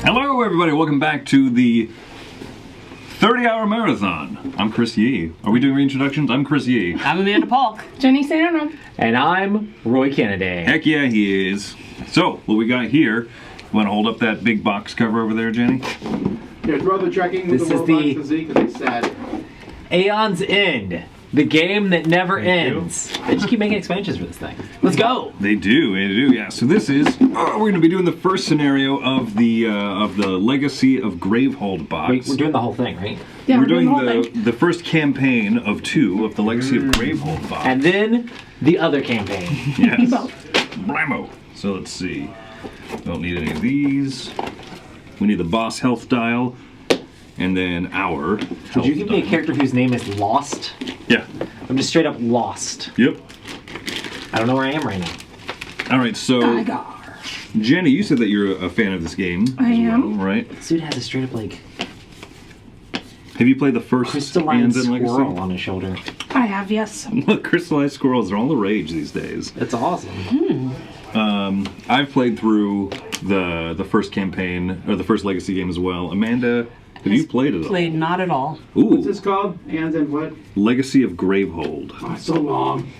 Hello, everybody. Welcome back to the 30-hour marathon. I'm Chris Yee. Are we doing reintroductions? I'm Chris Yee. I'm Amanda Polk. Jenny Serrano. And I'm Roy Kennedy. Heck yeah, he is. So, what we got here, you want to hold up that big box cover over there, Jenny? Here, throw the trekking with This the is Warbox to Z because it's sad. Aeon's End. The game that never ends. They just keep making expansions for this thing. Let's go! They do, yeah. So this is, we're going to be doing the first scenario of the Legacy of Gravehold box. Wait, we're doing the whole thing, right? Yeah, we're doing the whole thing. the first campaign of 2 of the Legacy of Gravehold box. And then the other campaign. Yes. Both. Blammo. So let's see. Don't need any of these. We need the boss health dial. And then our health Would you give me a dial. character whose name is Lost? Yeah. I'm just straight up lost. Yep. I don't know where I am right now. All right, so Agar. Jenny, you said that you're a fan of this game. I as am. well, right? This dude has a straight up like Have you played the first crystalline Aeon squirrel Legacy? on his shoulder. I have, yes. Look, crystallized squirrels are all the rage these days. It's awesome. I've played through the first campaign or the first Legacy game as well. Amanda, have you played it? all? Played not at all. What's Ooh, this called? And then what? Legacy of Gravehold. Oh, it's so long.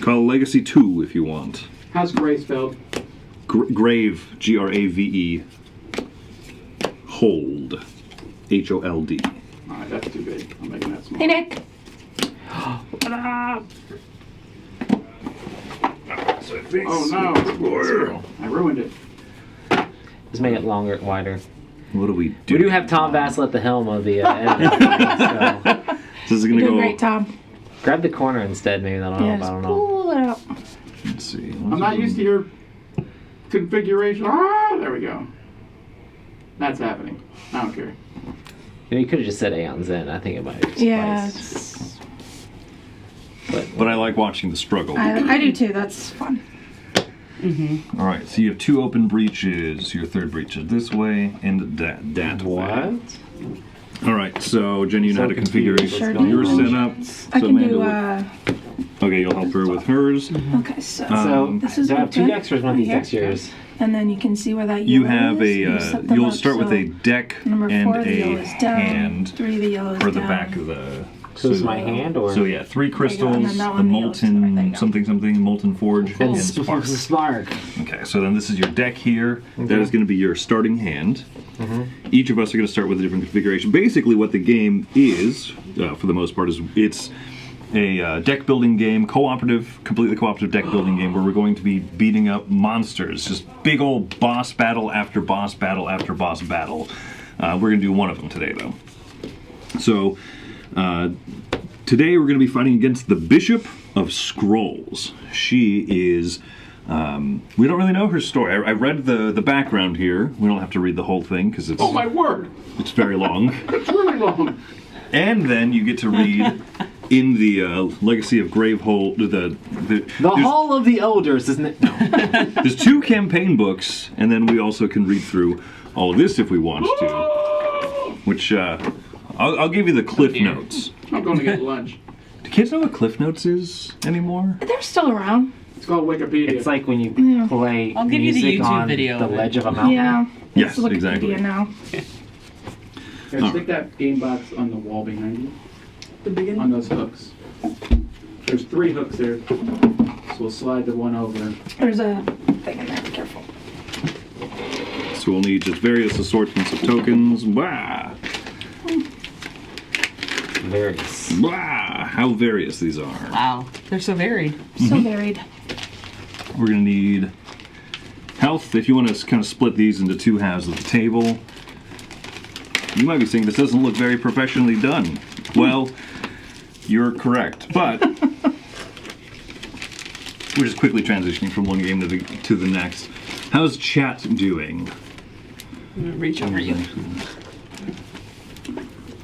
Call it Legacy 2 if you want. How's Gray spelled? Grave, Grave. Hold, HOLD. Alright, that's too big. I'm making that small. Hey, Nick. Oh no. I ruined it. Just make it longer, wider. What do we do? We do have Tom Vassell at the helm of the editing. So This is You're gonna doing go. great, Tom. grab the corner instead, maybe. That'll Yeah, help. I just don't know. pull it out. Let's see. I'm not used to your configuration. Ah, there we go. That's happening. I don't care. You know, you could have just said Aeon's End. I think it might have Yeah, sufficed. it's- But I like watching the struggle. I do too. That's fun. All right, so you have 2 open breaches. Your third breach is this way and that way. What? All right, so Jenny, you know how to configure confused. Sure your do. setup. I So can Amanda do, will- Okay, you'll help her with hers. okay, so So, this is do I have 2 open decks or is one of right these here. decks yours? And then you can see where that You yellow have is. a. You set them You'll up, start with so a deck number and 4, the yellow a is down. hand 3, the yellow is for the down. back of the. So this is my hand, or? So yeah, 3 and crystals, then that the one, the yellow's right there you molten go. something, molten forge, And and spark. Spark. Okay, so then this is your deck here. That is going to be your starting hand. Each of us are going to start with a different configuration. Basically, what the game is, for the most part, is it's a deck building game, completely cooperative deck building game where we're going to be beating up monsters. Just big old boss battle after boss battle after boss battle. We're going to do one of them today, though. So, today we're going to be fighting against the Bishop of Scrolls. She is... we don't really know her story. I read the background here. We don't have to read the whole thing because Oh my word! it's very long. It's really long. And then you get to read in the Legacy of Gravehold. The there's, Hall of the Elders, isn't it? No. there's 2 campaign books, and then we also can read through all of this if we want to. Which I'll give you the Cliff Notes. I'm going to get lunch. Do kids know what Cliff Notes is anymore? They're still around. It's called Wikipedia. It's like when you Yeah. play I'll give you the music YouTube on video the of it. ledge of a mountain. Yeah. Yes, It's Wikipedia exactly. now. Here, stick that game box on the wall behind you. The beginning? On those hooks. There's 3 hooks there. So we'll slide the one over. There's a thing in there. Be careful. So we'll need just various assortments of tokens. Blah! Various. Blah! How various these are. Wow, they're so varied. So varied. We're going to need health. If you want to kind of split these into 2 halves of the table. You might be saying this doesn't look very professionally done. Well, you're correct. But we're just quickly transitioning from one game to the next. How's chat doing? I'm gonna reach over you.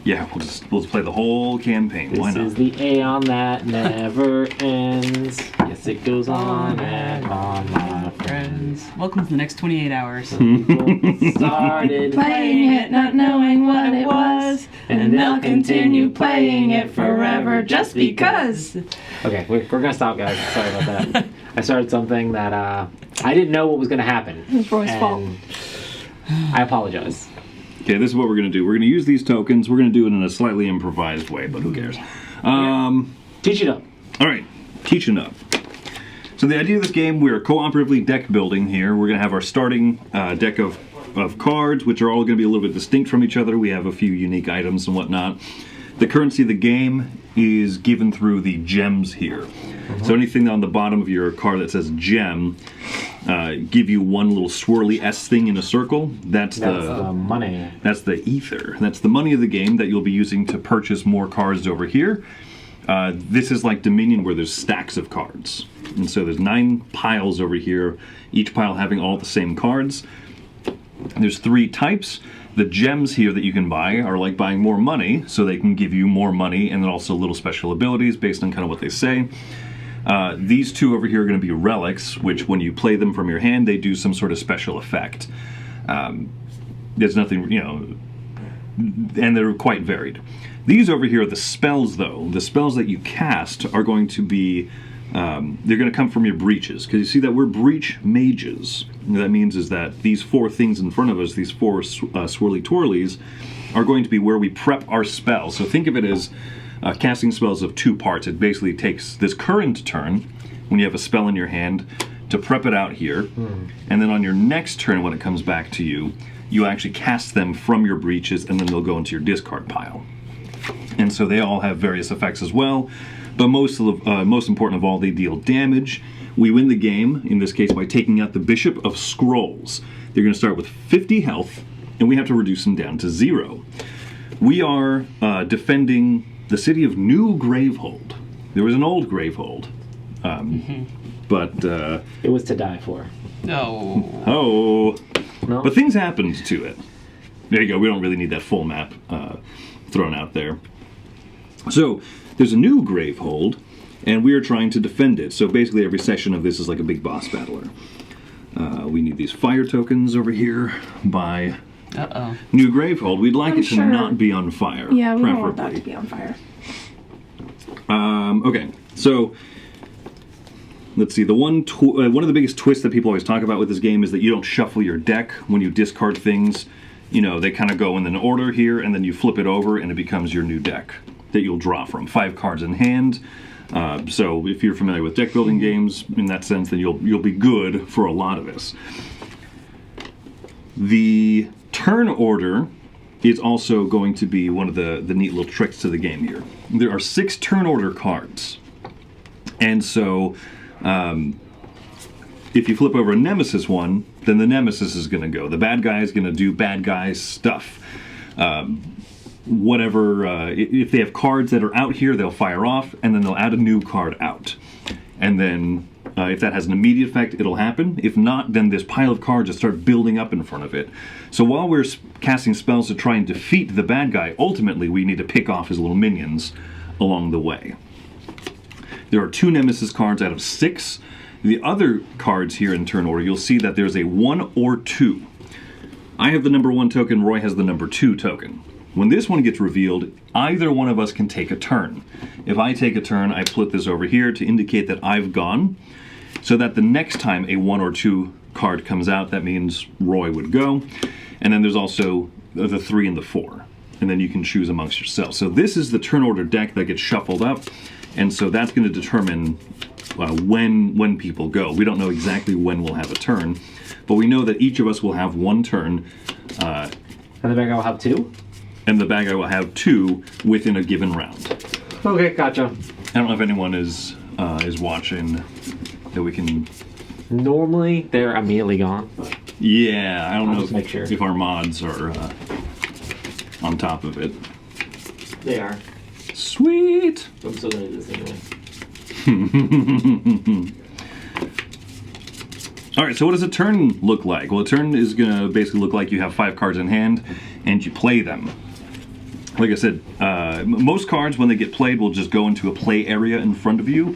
Yeah, we'll just play the whole campaign. Why This not? is the Aeon that never ends. Yes, it goes on and on, my friends. Welcome to the next 28 hours. People started Playing it, not knowing what it was. And they'll continue playing it forever just because. Okay, we're gonna stop, guys. Sorry about that. I started something that I didn't know what was gonna happen. It was Roy's fault. I apologize. Okay, this is what we're going to do. We're going to use these tokens. We're going to do it in a slightly improvised way, but who cares? Teach it up. All right, teaching up. So the idea of this game, we're cooperatively deck building here. We're going to have our starting deck of cards, which are all going to be a little bit distinct from each other. We have a few unique items and whatnot. The currency of the game is given through the gems here. So anything on the bottom of your card that says gem, give you one little swirly S thing in a circle. That's the money. That's the ether. That's the money of the game that you'll be using to purchase more cards over here. This is like Dominion where there's stacks of cards. And so there's 9 piles over here, each pile having all the same cards. There's 3 types. The gems here that you can buy are like buying more money, so they can give you more money and then also little special abilities based on kind of what they say. These 2 over here are going to be relics, which when you play them from your hand, they do some sort of special effect. There's nothing, and they're quite varied. These over here are the spells, though. The spells that you cast are going to be, they're going to come from your breaches, because you see that we're breach mages. What that means is that these 4 things in front of us, these 4 swirly twirlies, are going to be where we prep our spells. So think of it as casting spells of 2 parts. It basically takes this current turn, when you have a spell in your hand, to prep it out here, and then on your next turn when it comes back to you, you actually cast them from your breaches, and then they'll go into your discard pile. And so they all have various effects as well, but most important of all, they deal damage. We win the game, in this case, by taking out the Bishop of Scrolls. They're going to start with 50 health, and we have to reduce them down to 0. We are defending the city of New Gravehold. There was an old Gravehold, but... It was to die for. No. Oh! No? But things happened to it. There you go, we don't really need that full map thrown out there. So, there's a new Gravehold, and we are trying to defend it. So basically every session of this is like a big boss battler. We need these fire tokens over here by New Gravehold. We'd like it to not be on fire, Yeah, we preferably. don't want that to be on fire. Okay, so let's see. The one of the biggest twists that people always talk about with this game is that you don't shuffle your deck when you discard things. They kind of go in an order here, and then you flip it over, and it becomes your new deck that you'll draw from. 5 cards in hand. So if you're familiar with deck building games in that sense, then you'll be good for a lot of this. The turn order is also going to be one of the neat little tricks to the game here. There are 6 turn order cards. And so if you flip over a Nemesis one, then the Nemesis is going to go. The bad guy is going to do bad guy stuff. If they have cards that are out here, they'll fire off, and then they'll add a new card out. And then if that has an immediate effect, it'll happen. If not, then this pile of cards just start building up in front of it. So while we're casting spells to try and defeat the bad guy, ultimately we need to pick off his little minions along the way. There are 2 Nemesis cards out of 6. The other cards here in turn order, you'll see that there's a 1 or 2. I have the number 1 token, Roy has the number 2 token. When this one gets revealed, either one of us can take a turn. If I take a turn, I flip this over here to indicate that I've gone, so that the next time a 1 or 2 card comes out, that means Roy would go. And then there's also the 3 and the 4. And then you can choose amongst yourselves. So this is the turn order deck that gets shuffled up, and so that's going to determine when people go. We don't know exactly when we'll have a turn, but we know that each of us will have 1 turn. And the bad guy will have 2? And the bad guy will have 2 within a given round. Okay, gotcha. I don't know if anyone is watching that we can... Normally, they're immediately gone. But Yeah, I don't know just make sure. if our mods are on top of it. they are. Sweet! I'm still gonna do this anyway. Alright, so what does a turn look like? Well, a turn is going to basically look like you have 5 cards in hand, and you play them. Like I said, most cards, when they get played, will just go into a play area in front of you.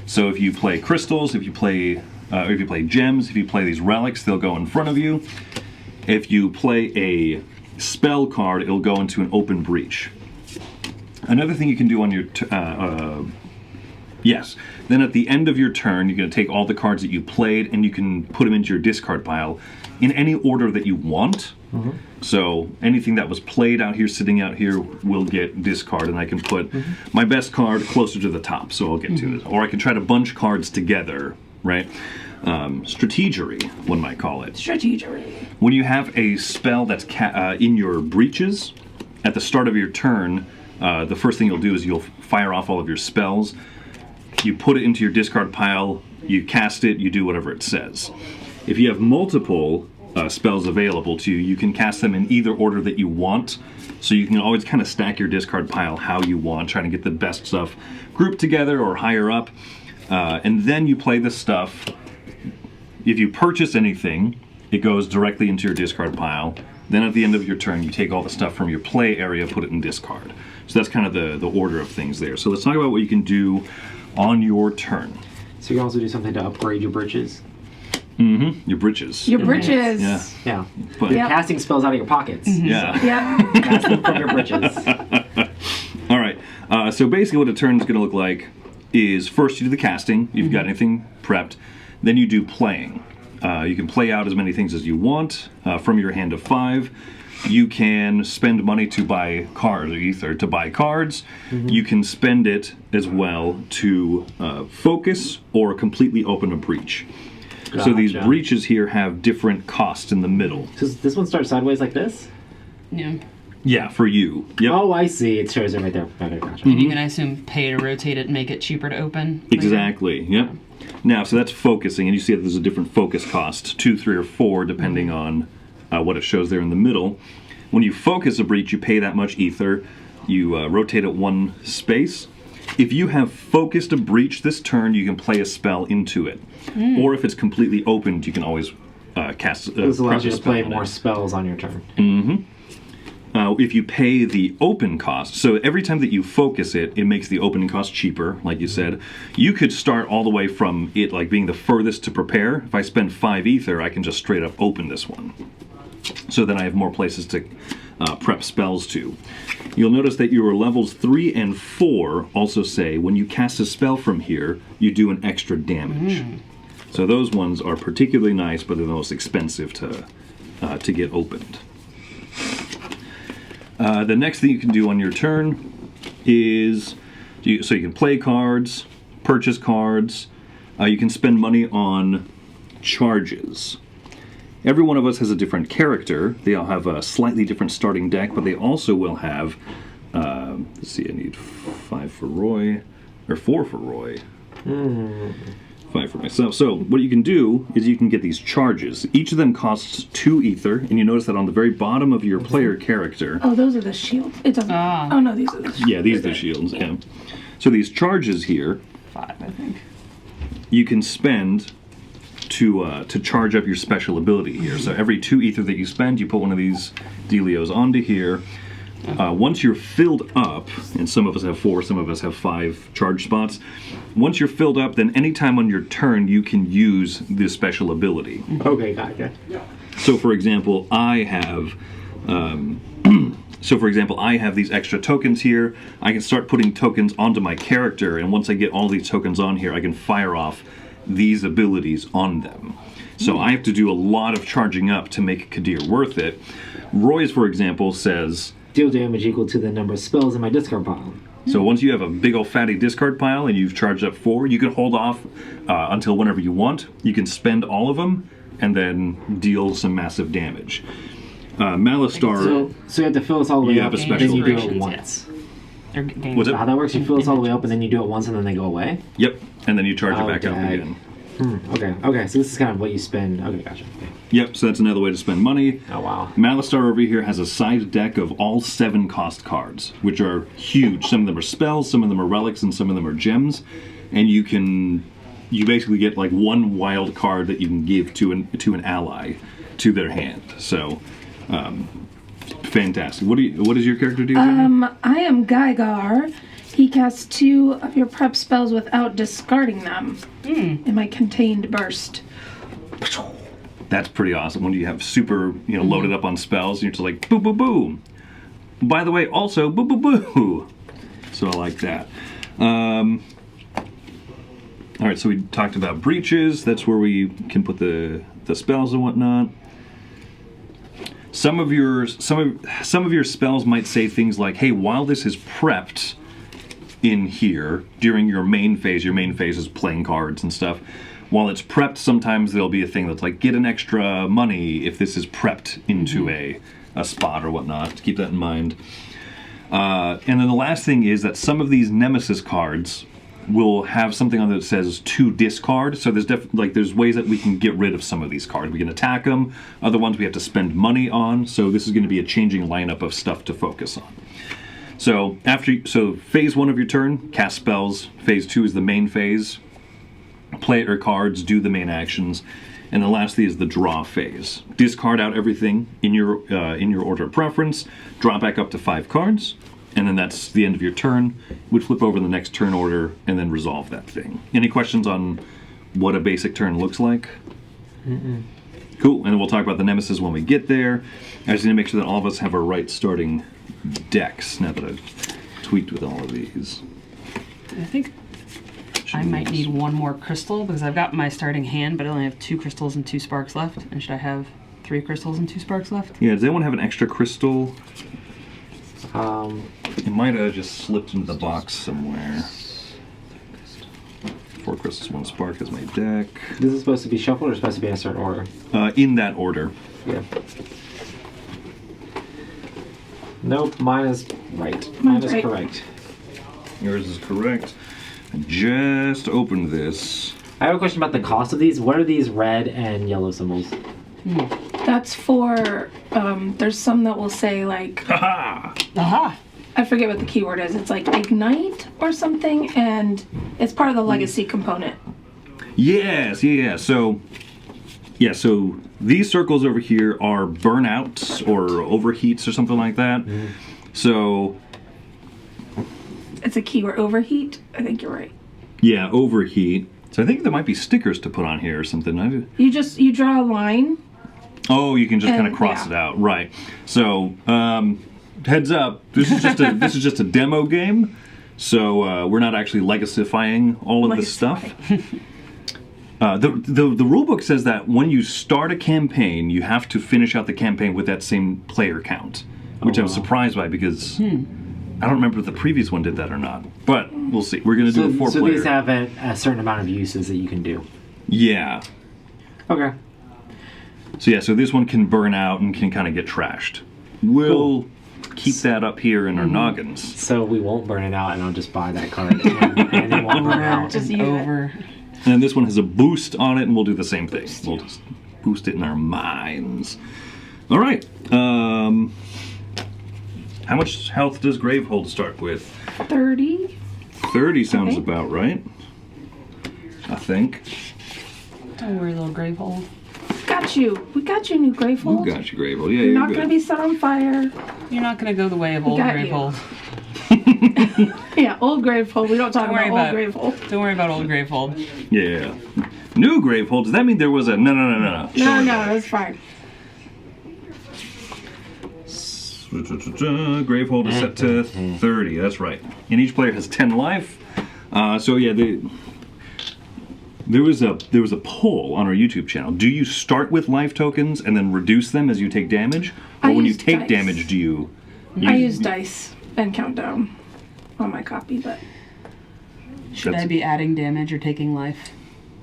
So if you play crystals, if you play gems, if you play these relics, they'll go in front of you. If you play a spell card, it'll go into an open breach. Another thing you can do on your... Then at the end of your turn, you're going to take all the cards that you played and you can put them into your discard pile. in any order that you want. So anything that was played out here, sitting out here, will get discarded, and I can put my best card closer to the top, so I'll get to it. Or I can try to bunch cards together, right? Strategery, one might call it. Strategery. When you have a spell that's in your breaches, at the start of your turn, the first thing you'll do is you'll fire off all of your spells. You put it into your discard pile, you cast it, you do whatever it says. If you have multiple spells available to you, you can cast them in either order that you want. So you can always kind of stack your discard pile how you want, trying to get the best stuff grouped together or higher up. And then you play the stuff. If you purchase anything, it goes directly into your discard pile. Then at the end of your turn, you take all the stuff from your play area, put it in discard. So that's kind of the order of things there. So let's talk about what you can do on your turn. So you can also do something to upgrade your bridges. Your breeches. Your bridges. Yeah. Yeah. But, You're Yep. casting spells out of your pockets. Yeah. Yep. Cast them from your bridges. All right. So basically what a turn is going to look like is first you do the casting. You've got anything prepped. Then you do playing. You can play out as many things as you want from your hand of 5. You can spend money to buy cards, or ether to buy cards. You can spend it as well to focus or completely open a breach. So these Gotcha. breaches here have different costs in the middle. So this one starts sideways like this? Yeah. Yeah, for you. Yep. Oh, I see. It shows it right there. Okay, gotcha. And you can, I assume, pay to rotate it and make it cheaper to open. later. Exactly. Yep. Now, so that's focusing, and you see that there's a different focus cost, 2, 3, or 4, depending on what it shows there in the middle. When you focus a breach, you pay that much ether. You rotate it 1 space. If you have focused a breach this turn, you can play a spell into it. Or if it's completely opened, you can always cast. This allows prep you a to play spell on more it. spells on your turn. If you pay the open cost, so every time that you focus it, it makes the opening cost cheaper, like you said. You could start all the way from it like being the furthest to prepare. If I spend 5 ether, I can just straight up open this one. So then I have more places to prep spells to. You'll notice that your levels 3 and 4 also say when you cast a spell from here, you do an extra damage. So those ones are particularly nice, but they're the most expensive to get opened. The next thing you can do on your turn is, so you can play cards, purchase cards, you can spend money on charges. Every one of us has a different character. They all have a slightly different starting deck, but they also will have, let's see, I need 5 for Roy, or 4 for Roy. 5 for myself. So what you can do is you can get these charges. Each of them costs 2 ether, and you notice that on the very bottom of your player character. Oh, those are the shields. It doesn't. Oh no, these are the shields. Yeah, these are the shields. Yeah. So these charges here, 5, I think. you can spend to charge up your special ability here. So every 2 ether that you spend, you put one of these dealios onto here. Once you're filled up, and some of us have 4, some of us have 5 charge spots. Once you're filled up, then anytime on your turn, you can use this special ability. Okay, gotcha. So, for example, I have these extra tokens here. I can start putting tokens onto my character, and once I get all these tokens on here, I can fire off these abilities on them. So I have to do a lot of charging up to make Kadir worth it. Roy's, for example, says, Deal damage equal to the number of spells in my discard pile. so once you have a big old fatty discard pile and you've charged up 4, you can hold off until whenever you want. You can spend all of them and then deal some massive damage. Malistar, So you have to fill this all the way You up, have a then special you do it inspirations, once. Or games. What's it? How that works, you fill this all the way up and then you do it once and then they go away? yep, and then you charge it Oh, back up dag. again. Okay, so this is kind of what you spend. Okay, gotcha. Okay. Yep, so that's another way to spend money. Oh, wow. Malistar over here has a side deck of all 7 cost cards, which are huge. Some of them are spells, some of them are relics, and some of them are gems. And you basically get like 1 wild card that you can give to an ally to their hand. So, fantastic. What does your character do, Jenny? I am Gygar. He casts 2 of your prep spells without discarding them in my contained burst. That's pretty awesome. When you have super, loaded up on spells, and you're just like, boo, boo, boo. By the way, also, boo, boo, boo. So I like that. All right, so we talked about breaches. That's where we can put the spells and whatnot. some of your spells might say things like, "Hey, while this is prepped in here during your main phase is playing cards and stuff. While it's prepped, sometimes there'll be a thing that's like, get an extra money if this is prepped into a spot or whatnot. Keep that in mind. And then the last thing is that some of these Nemesis cards will have something on that says to discard. So there's ways that we can get rid of some of these cards. We can attack them. Other ones we have to spend money on. So this is going to be a changing lineup of stuff to focus on. So phase 1 of your turn, cast spells. Phase 2 is the main phase. Play your cards, do the main actions, and then lastly is the draw phase. Discard out everything in your order of preference. Draw back up to 5 cards, and then that's the end of your turn. Would flip over the next turn order and then resolve that thing. Any questions on what a basic turn looks like? Mm-mm. Cool, and then we'll talk about the Nemesis when we get there. I just need to make sure that all of us have our right starting decks now that I've tweaked with all of these. I think I might need one more crystal because I've got my starting hand, but I only have 2 crystals and 2 sparks left. And should I have 3 crystals and 2 sparks left? Yeah, does anyone have an extra crystal? It might have just slipped into the box somewhere. 4 crystals, 1 spark is my deck. This is supposed to be shuffled or supposed to be in a certain order? In that order. Yeah. Nope, mine is right. Mine's is right. correct. Yours is correct. I just opened this. I have a question about the cost of these. What are these red and yellow symbols? That's for, there's some that will say like, Haha! Aha! I forget what the keyword is. It's like ignite or something, and it's part of the legacy component. Yes, yeah. So these circles over here are burnouts or overheats or something like that. So It's a keyword, overheat. I think you're right. yeah, overheat. So I think there might be stickers to put on here or something. You draw a line. Oh, you can just kind of And, cross yeah. it out, right? So heads up, this is just a demo game. So we're not actually legacifying all of this stuff. The rule book says that when you start a campaign, you have to finish out the campaign with that same player count, which I'm surprised by because I don't remember if the previous one did that or not. But we'll see. We're going to do a 4-player. So these have a certain amount of uses that you can do. Yeah. Okay. So this one can burn out and can kind of get trashed. We'll keep that up here in our noggins. So we won't burn it out, and I'll just buy that card, and it won't burn out. Just use it. Over. And this one has a boost on it, and we'll do the same thing. We'll just boost it in our minds. All right. How much health does Gravehold start with? 30. 30 sounds Okay. about right. I think. Don't worry, little Gravehold. Got you. We got you, new Gravehold. Who got you, Gravehold? Yeah, You're you're not good. going to be set on fire. You're not going to go the way of old got you. Gravehold. Yeah, old Gravehold. We don't talk Don't worry about old about Gravehold. Don't worry about old Gravehold. Yeah. New Gravehold. Does that mean there was a no? No, it's fine. Gravehold is set to 30. That's right. And each player has 10 life. So yeah, there was a poll on our YouTube channel. Do you start with life tokens and then reduce them as you take damage, or I when you use take dice. damage, do you? I use dice and countdown on my copy, but Should That's- I be adding damage or taking life?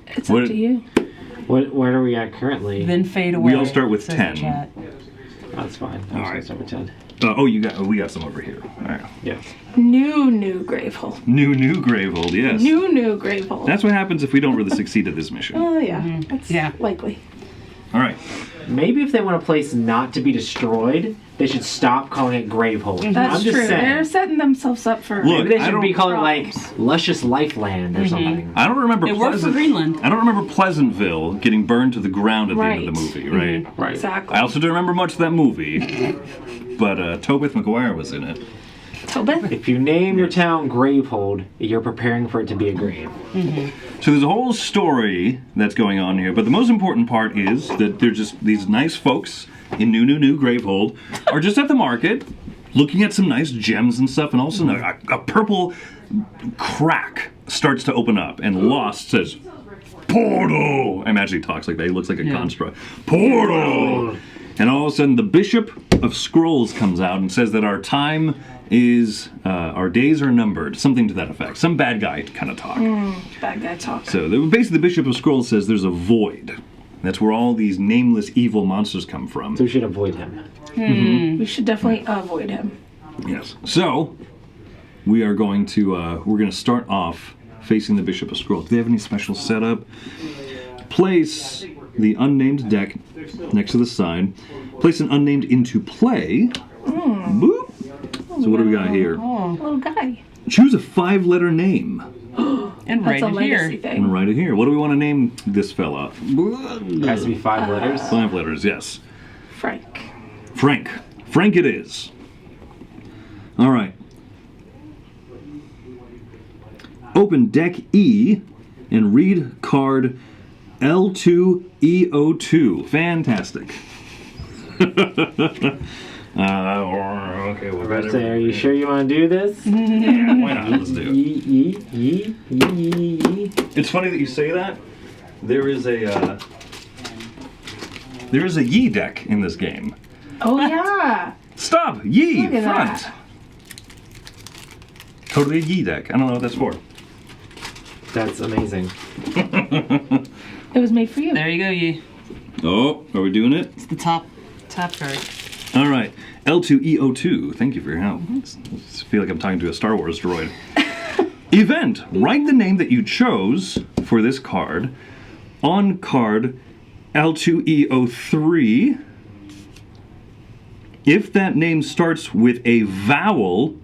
it's What- up to you. Where are we at currently? Then fade away. all start with says 10. the chat. That's fine. All All right. right. Start with 10. We got some over here. All right. Yeah. New Gravehold. New Gravehold. Yes. New Gravehold. That's what happens if we don't really succeed at this mission. Oh, yeah. That's Yeah. likely. All right. Maybe if they want a place not to be destroyed, they should stop calling it Gravehold. That's I'm just true. saying. They're setting themselves up for. Look, Maybe they I should be don't- calling it like Luscious Lifeland or something. I don't remember. It worked for Greenland. I don't remember Pleasantville getting burned to the ground at the end of the Right. movie, right? Right. Exactly. I also don't remember much of that movie, but Tobith Maguire was in it. Tobin? If you name your town Gravehold, you're preparing for it to be a grave. So there's a whole story that's going on here, but the most important part is that they're just these nice folks in new Gravehold are just at the market looking at some nice gems and stuff, and all of a sudden a purple crack starts to open up, and Lost says, "Portal!" I imagine he talks like that. He looks like a construct. Portal! And all of a sudden, the Bishop of Scrolls comes out and says that our time is, our days are numbered. Something to that effect. Some bad guy kind of talk. Bad guy talk. So basically, the Bishop of Scrolls says there's a void. That's where all these nameless evil monsters come from. So we should avoid him. We should definitely avoid him. Yes. So we are going to we're going to start off facing the Bishop of Scrolls. Do they have any special setup? Place the unnamed deck next to the side. Place an unnamed into play. Boop. So what do we got here? Little guy. Choose a 5-letter name And That's right a in legacy here. thing. and write it here. What do we want to name this fella? It has to be 5 letters. 5 letters. Yes. Frank. Frank. Frank it is. All right. Open deck E and read card L2EO2. Fantastic. Okay, we'll Right, so are you sure you want to do this? Yeah, why not? Let's do it. Yee. It's funny that you say that. There is a Yi deck in this game. Oh, yeah. Stop! Yi! Look at Front! that. Totally a Yi deck. I don't know what that's for. That's amazing. It was made for you. There you go, Yi. Oh, are we doing it? It's the top card. All right. L2EO2. Thank you for your help. I feel like I'm talking to a Star Wars droid. Event. Write the name that you chose for this card on card L2EO3. If that name starts with a vowel,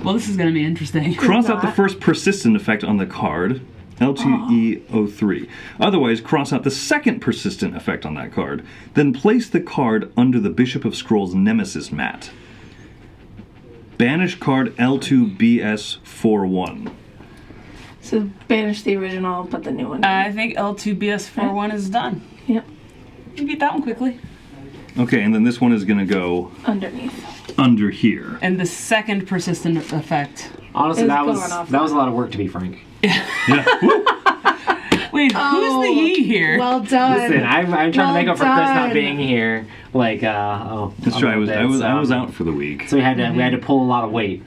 Well, this is going to be interesting. cross out the first persistent effect on the card, L2EO3. Otherwise, cross out the second persistent effect on that card. Then place the card under the Bishop of Scrolls Nemesis mat. Banish card L2BS41. So banish the original, put the new one in. I think L2BS41 is done. Yep. You beat that one quickly. Okay, and then this one is going to go Underneath. under here. And the second persistent effect. Honestly, It's that going was off. a lot of work to be frank. Yeah. Woo. Wait, who's the Yi here? Well done. Listen, I'm trying to Well make up for Chris not done. being here. Like, That's true. I was out for the week. So we had to pull a lot of weight.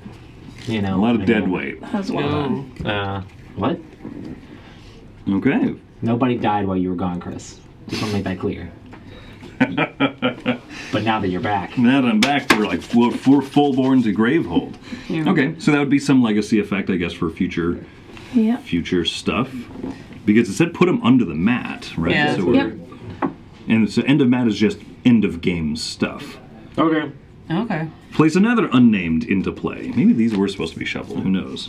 You know, A lot of dead weight. That was well done. What? Okay. Nobody died while you were gone, Chris. Just want to make that clear. But now that you're back, Now that I'm back, we're full-born to Gravehold. Yeah. Okay, so that would be some legacy effect, I guess, for future stuff. Because it said put them under the mat, right? Yeah. So Yep. And so end of mat is just end of game stuff. okay. Okay. Place another unnamed into play. Maybe these were supposed to be shuffled. Who knows?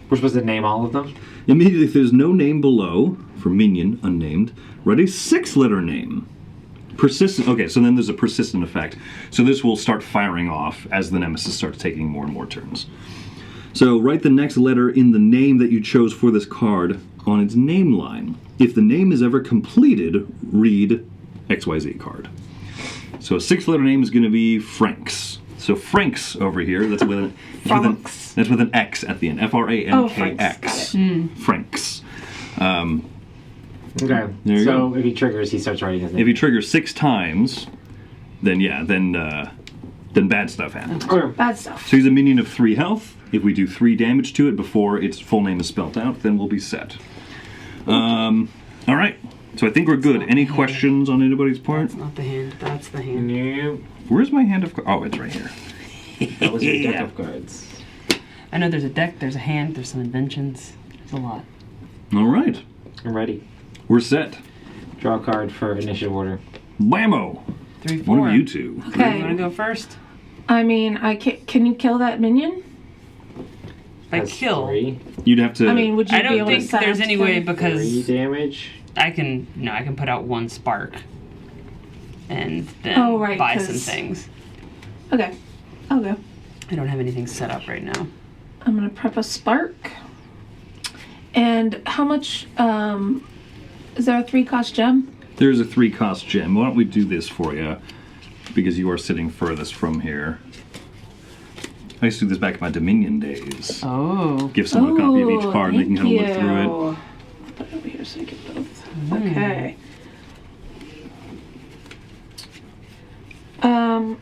We're supposed to name all of them. Immediately, if there's no name below, for minion, unnamed, write a 6-letter name. Persistent. Okay, so then there's a persistent effect. So this will start firing off as the nemesis starts taking more and more turns. So write the next letter in the name that you chose for this card on its name line. If the name is ever completed, read XYZ card. So a 6-letter name is going to be Franks. So Franks over here, that's with an X at the end. F-R-A-N-K-X. Franks. Okay. There you So go. if he triggers, he starts writing his name. If you trigger 6 times, then bad stuff happens. Okay. Bad stuff. So he's a minion of 3 health. If we do 3 damage to it before its full name is spelled out, then we'll be set. All right. So I think we're good. Any questions on anybody's part? Not the hand. That's the hand. Nope. Where's my hand of cards? Oh, it's right here. That was your deck of cards. I know there's a deck, there's a hand, there's some inventions. There's a lot. All right. I'm ready. We're set. Draw a card for initiative order. Blammo! 3, 4. One of you two. You want to Okay. go first? I mean, can you kill that minion? By That's kill. 3. You'd have to. I mean, would you I be don't able think to set there's up any to way kill? 3 because damage. I can put out 1 spark and then Oh, right, buy 'cause- some things. Okay. I'll go. I don't have anything set up right now. I'm gonna prep a spark. And how much? Is there a 3-cost gem? There's a 3-cost gem. Why don't we do this for you? Because you are sitting furthest from here. I used to do this back in my Dominion days. Oh. Give someone a copy of each card and they can kind of look through it. I'll put it over here so you get both. Okay. I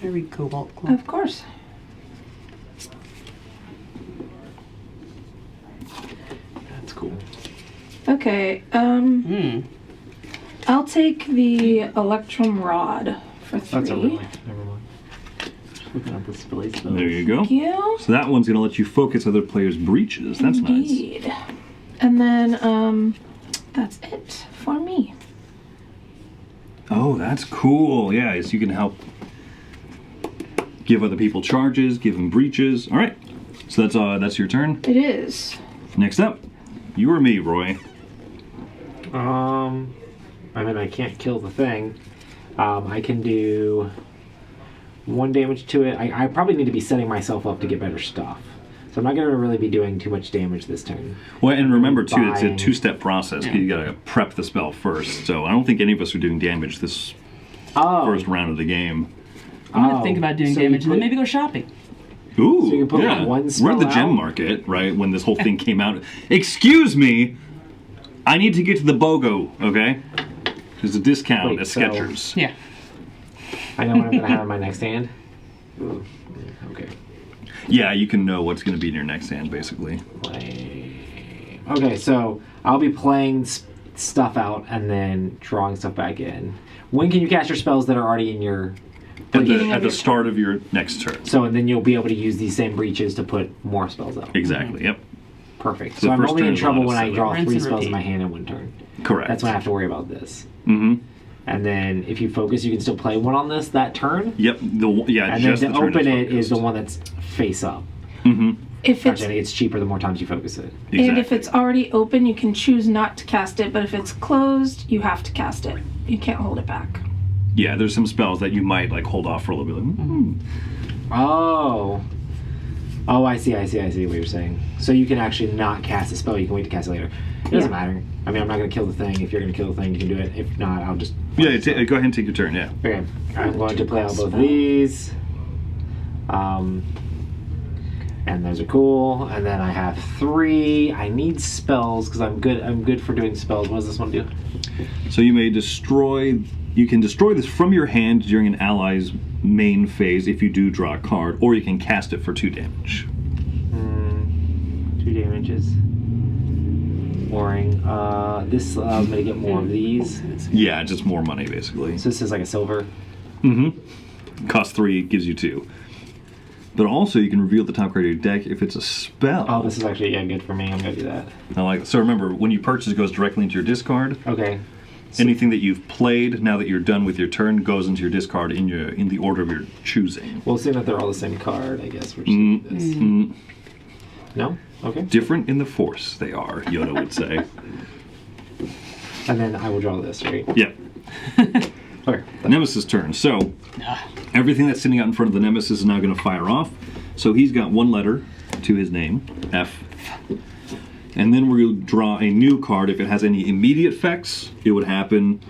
read Cobalt Club. Of course. That's cool. Okay, I'll take the Electrum Rod for 3. That's a really. Never mind. Just looking at the spilly spells. There you go. Thank you. So that one's going to let you focus other players' breaches. That's nice. Indeed. And then, that's it for me. Oh, that's cool. Yeah, so you can help give other people charges, give them breaches. All right. So that's your turn. It is. Next up, you or me, Roy. I mean, I can't kill the thing. I can do 1 damage to it. I probably need to be setting myself up to get better stuff. So I'm not going to really be doing too much damage this turn. Well, and remember, too, it's a Buying. 2-step process. Yeah. You got to prep the spell first. So I don't think any of us are doing damage this Oh. first round of the game. I'm going to think about doing so you damage and then put- maybe go shopping. Ooh, So you can put, yeah. like, one We're at the spell gem out? market, right, when this whole thing came out. Excuse me, I need to get to the BOGO, okay? There's a discount Wait, at so- Skechers. Yeah. I know what I'm going to have in my next hand. Ooh, okay. Yeah, you can know what's going to be in your next hand, basically. Okay, so I'll be playing stuff out and then drawing stuff back in. When can you cast your spells that are already in your... Beginning At of the your start of your next turn. So, and then you'll be able to use these same breaches to put more spells out. Exactly, yep. Perfect. The So I'm first only turn in is trouble allowed when to I set draw up. Rinse 3 and spells in repeat. my hand in 1 turn. Correct. That's when I have to worry about this. Mm-hmm. And then if you focus, you can still play one on this that turn. Yep, And then just to the turn open it is focused. the one that's face up. Mm-hmm. If it's Actually, I think it's cheaper the more times you focus it. Exactly. And if it's already open, you can choose not to cast it, but if it's closed, you have to cast it. You can't hold it back. Yeah, there's some spells that you might like hold off for a little bit. Like, Oh. Oh, I see what you're saying. So you can actually not cast a spell. You can wait to cast it later. It doesn't Yeah. matter. I mean, I'm not going to kill the thing. If you're going to kill the thing, you can do it. If not, I'll just... Yeah, go ahead and take your turn, yeah. Okay. I'm going to play out both of these. And those are cool. And then I have 3. I need spells because I'm good for doing spells. What does this one do? So you may destroy... You can destroy this from your hand during an ally's main phase if you do draw a card, or you can cast it for 2 damage. 2 damages. Boring. This allows me to get more of these. Yeah, just more money, basically. So this is like a silver. Mm-hmm. Cost 3, gives you 2. But also, you can reveal the top card of your deck if it's a spell. Oh, this is actually good for me. I'm gonna do that. I like it. So remember, when you purchase, it goes directly into your discard. Okay. Anything that you've played, now that you're done with your turn, goes into your discard in the order of your choosing. Well, seeing that they're all the same card, I guess we're just gonna do this. Mm, No. Okay. different in the force, they are, Yoda would say. And then I will draw this, right? Yeah. Okay. Nemesis turn. So, everything that's sitting out in front of the Nemesis is now going to fire off. So he's got 1 letter to his name, F. And then we're going to draw a new card. If it has any immediate effects, it would happen.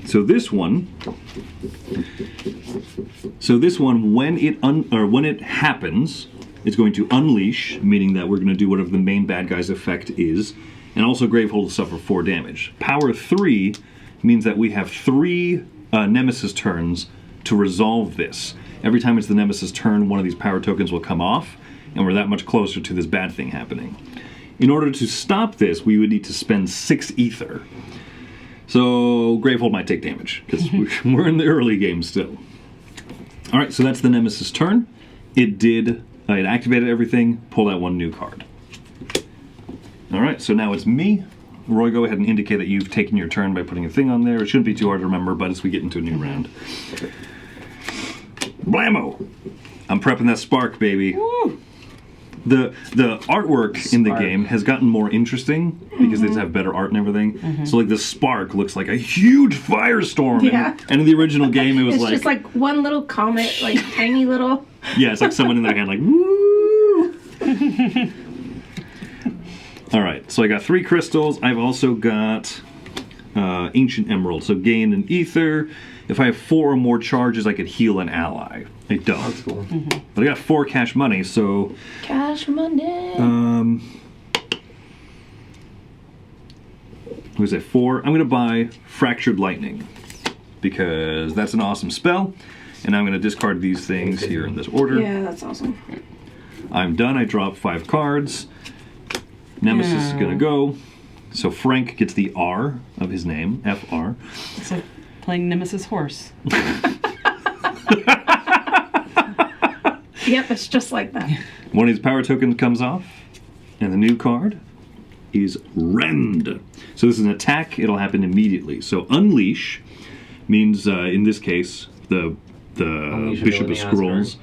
So this one. When it happens, it's going to unleash, meaning that we're going to do whatever the main bad guy's effect is, and also Gravehold will suffer 4 damage. Power 3 means that we have 3 Nemesis turns to resolve this. Every time it's the Nemesis turn, one of these power tokens will come off, and we're that much closer to this bad thing happening. In order to stop this, we would need to spend 6 ether. So Gravehold might take damage, because we're in the early game still. Alright, so that's the Nemesis turn. It activated everything, pulled out 1 new card. Alright, so now it's me. Roy, go ahead and indicate that you've taken your turn by putting a thing on there. It shouldn't be too hard to remember, but as we get into a new round. Blammo! I'm prepping that spark, baby. Woo. The artwork in the Spark. game has gotten more interesting because they just have better art and everything. So like the spark looks like a huge firestorm. Yeah. And in the original game it was It's just like one little comet, like tiny little. yeah, it's like someone in their hand like woo. All right, so I got 3 crystals. I've also got ancient emerald. So gain an ether. If I have 4 or more charges, I could heal an ally. I don't. That's cool. But I got 4 cash money, so Cash money. what was it, 4? I'm going to buy Fractured Lightning. because that's an awesome spell. And I'm going to discard these things here in this order. Yeah, that's awesome. I'm done. I drop 5 cards. Nemesis is going to go. So Frank gets the R of his name, FR. It's like playing Nemesis Horse. Yep, it's just like that. One of his power tokens comes off. And the new card is Rend. So this is an attack. It'll happen immediately. So Unleash means, in this case, the Bishop of Scrolls.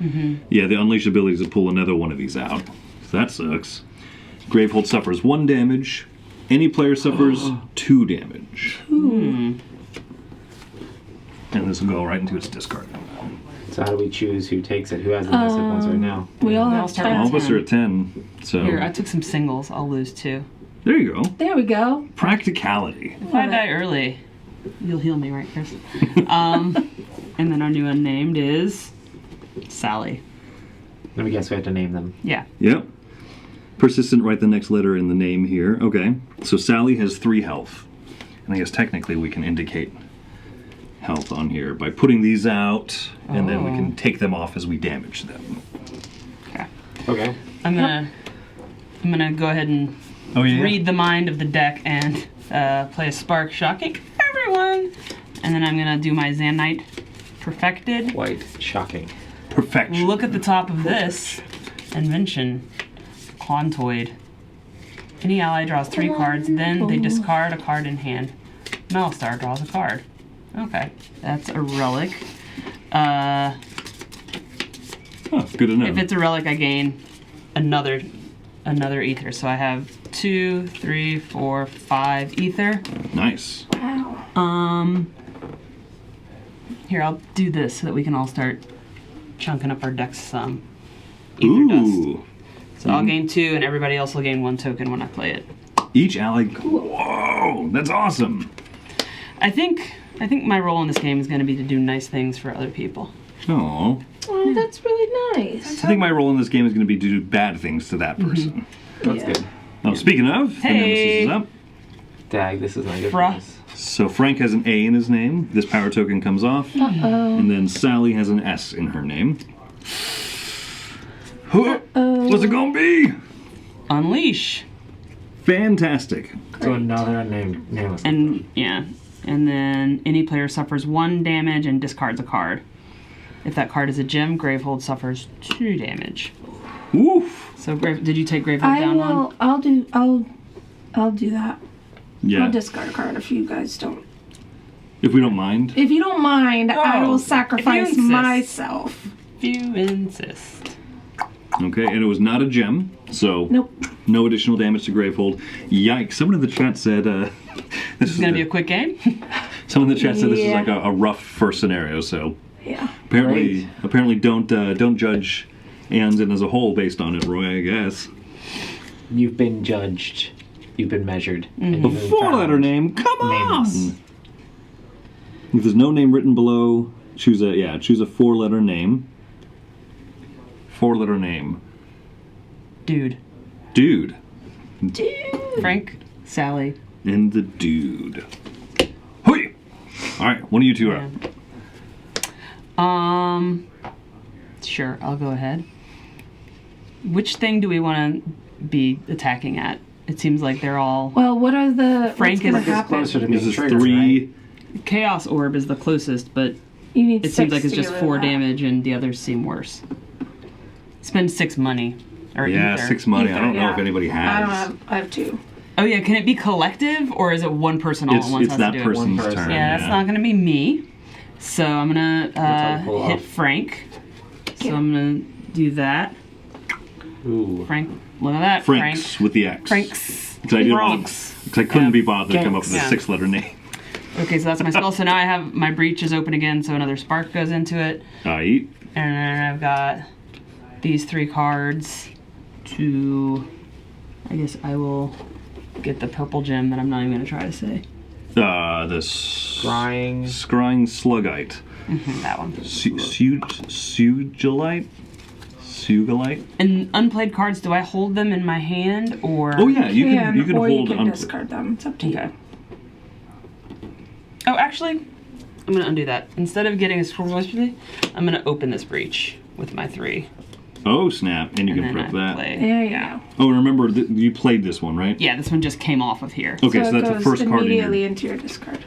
Yeah, the Unleash ability is to pull another one of these out. So that sucks. Gravehold suffers 1 damage. Any player suffers 2 damage. And this will go right into its discard. So how do we choose who takes it? Who has the best hit points right now? We all I'll have start 10. All of us are at 10. So Here, I took some singles. I'll lose 2. there you go. There we go. Practicality. If I die early, you'll heal me, right, Chris? And then our new unnamed is Sally. Let me guess. We have to name them. Yeah. Yep. Persistent, write the next letter in the name here. Okay. So Sally has 3 health. And I guess technically we can indicate health on here by putting these out, and then we can take them off as we damage them. Okay. Okay. I'm gonna go ahead and read the mind of the deck and play a Spark, shocking everyone. And then I'm gonna do my Zanite Perfected. Quite shocking. Perfection. Look at the top of this invention. Quantoid. Any ally draws 3 cards, then they discard a card in hand. Melistar draws a card. Okay, that's a relic. Good enough. If it's a relic, I gain another ether. So I have 2, 3, 4, 5 ether. Nice. Wow. Here, I'll do this so that we can all start chunking up our decks some ether dust. Ooh. So I'll gain 2, and everybody else will gain 1 token when I play it. Each ally. Whoa, that's awesome. I think my role in this game is going to be to do nice things for other people. Oh. Oh, that's really nice. I think my role in this game is going to be to do bad things to that person. That's Yeah. good. Oh, speaking of, the Nemesis Hey. is up. Dag, this is not good Bruh. for us. So Frank has an A in his name. This power token comes off. Uh-oh. And then Sally has an S in her name. What's it gonna be? Unleash. Fantastic. So another unnamed nameless. And yeah, and then any player suffers 1 damage and discards a card. If that card is a gem, Gravehold suffers 2 damage. Woof. So did you take Gravehold I down one? will. I'll do that. Yeah. I'll discard a card if you guys don't. If we don't mind. If you don't mind, I Oh, will if sacrifice you insist. myself. If you insist. Okay, and it was not a gem, so Nope. no additional damage to Gravehold. Yikes! Someone in the chat said this It's gonna be a quick game. Someone in the chat said this is Yeah. like a rough first scenario. So Yeah. apparently don't judge Aeon's as a whole based on it, Roy. I guess. You've been judged. You've been measured. And you've been 4-letter found name. Come on. nameless. If there's no name written below, choose a 4-letter name. 4-letter name. Dude. Dude. Frank. Sally. And the dude. Hoi! Alright, one of you two are up. Sure, I'll go ahead. Which thing do we want to be attacking at? It seems like they're all... Well, what are the? Frank what's gonna is happen? closer to This being is triggered, 3. Chaos Orb is the closest, but You need. it seems like it's to just get 4 rid of that. damage and the others seem worse. Spend 6 money. Or Yeah, ether. 6 money. I don't know Yeah. if anybody has. I don't have. I have 2. Oh yeah, can it be collective or is it one person all at once It's has that to do person's One person. turn. it? Yeah, that's not gonna be me. So I'm gonna how you pull hit off. Frank. So I'm gonna do that. Ooh. Frank, look at that. Franks with the X. Franks. Because I didn't want Franks. because I couldn't be bothered to come up with a Yeah. 6-letter name. Okay, so that's my spell. So now I have my breach is open again, so another spark goes into it. Aight. And then I've got these 3 cards to... I guess I will get the purple gem that I'm not even going to try to say. The Scrying. Scrying Slugite. That one. Sugilite? Sugilite? And unplayed cards, do I hold them in my hand or... Oh yeah, you can or hold you can unplayed. discard them. It's up to you. Okay. Oh, actually, I'm gonna undo that. Instead of getting a scroll velocity, I'm gonna open this breach with my 3. Oh, snap. And you And can then prep I that. play. There you go. Oh, remember, you played this one, right? Yeah, this one just came off of here. Okay, so it that's the goes first card in immediately your... into your discard.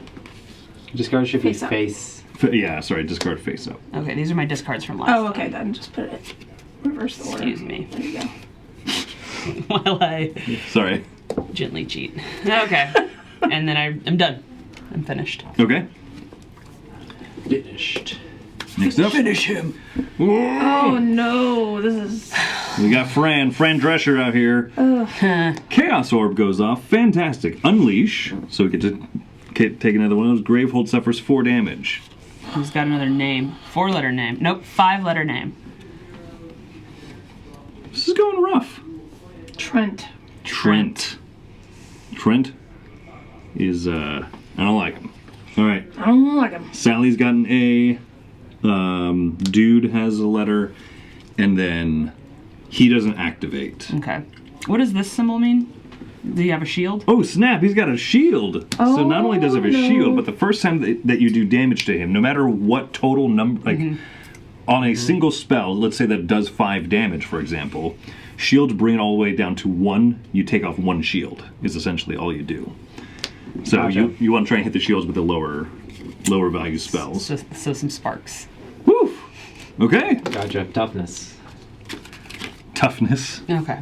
Discard should be Face up. face. Yeah, sorry, discard face up. Okay, these are my discards from last Oh, okay, then just put it reverse the order. Excuse me. There you go. while I Sorry. gently cheat. Okay. And then I'm done. I'm finished. Okay. Finished. Next up. Finish him. Oh no, this is. We got Fran Drescher out here. Chaos Orb goes off. Fantastic. Unleash. So we get to take another one of those. Gravehold suffers 4 damage. Who's got another name? 4-letter name. Nope, 5-letter name. This is going rough. Trent. Trent is, I don't like him. All right. I don't like him. Sally's got an A. Dude has a letter. And then he doesn't activate. Okay. What does this symbol mean? Do you have a shield? Oh, snap, he's got a shield. So not only does he have a no. shield, but the first time that you do damage to him, no matter what total number, like on a single spell, let's say that does 5 damage, for example, shields bring it all the way down to 1. You take off 1 shield, is essentially all you do. So Gotcha. you want to try and hit the shields with the lower value spells. So some sparks. Woo! Okay. Gotcha. Toughness. Toughness. Okay.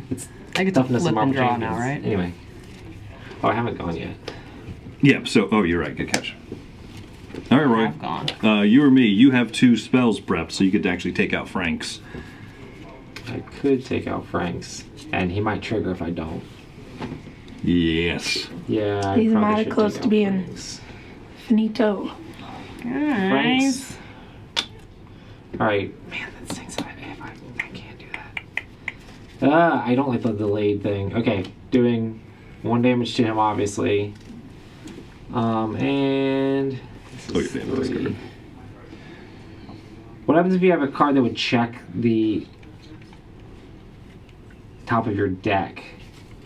I get to Toughness flip and and marble draw champions. now, right? Anyway. Oh, I haven't gone yet. Yeah, so, oh, you're right, good catch. All right, Roy. I've gone. You or me, you have 2 spells prepped, so you get to actually take out Frank's. I could take out Frank's, and he might trigger if I don't. Yes. Yeah, I He's probably mighty should close take to out being- Frank's. Finito. Nice. All right, man, that stinks. I can't do that. I don't like the delayed thing. Okay, doing 1 damage to him, obviously. And this Oh, is you're damn, that's 3. good. What happens if you have a card that would check the top of your deck,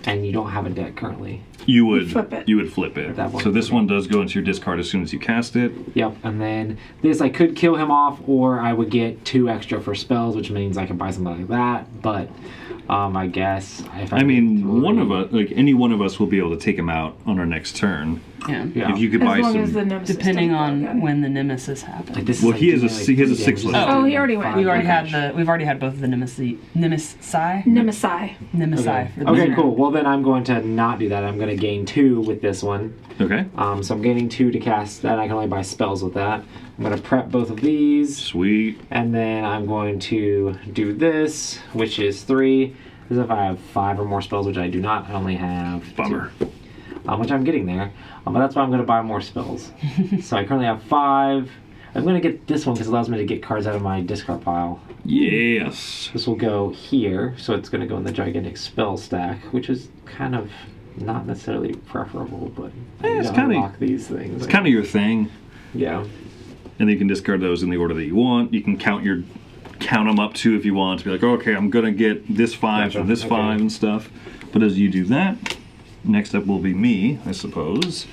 and you don't have a deck currently? You would flip it. You would flip it. That one. So this one does go into your discard as soon as you cast it. Yep, and then this I could kill him off, or I would get 2 extra for spells, which means I can buy something like that. But I guess if I mean, get one of 3 us, like any one of us, will be able to take him out on our next turn. Yeah. Yeah. If you could As buy long some. as the nemesis Depending doesn't go on again. when the nemesis happens. Like, this is Well, like he has a- doing, he has a 3 6 damage list. to Oh, he already went. 5 We've already damage. had both of the nemesi. Nemesi. Nemesi. for the Okay, turn. cool. Well, then I'm going to not do that. I'm going to gain 2 with this one. Okay. So I'm gaining 2 to cast that. I can only buy spells with that. I'm going to prep both of these, Sweet. and then I'm going to do this, which is 3. As if I have 5 or more spells, which I do not. I only have 2. Bummer. Which I'm getting there. But that's why I'm going to buy more spells. So I currently have 5. I'm going to get this one because it allows me to get cards out of my discard pile. Yes. This will go here, so it's going to go in the gigantic spell stack, which is kind of not necessarily preferable, but I need it's to kinda- unlock these things. It's kind of your thing. Yeah. And then you can discard those in the order that you want. You can count them up too if you want to be like, oh, okay, I'm gonna get this 5 Gotcha. or this Okay. 5 and stuff. But as you do that, next up will be me, I suppose.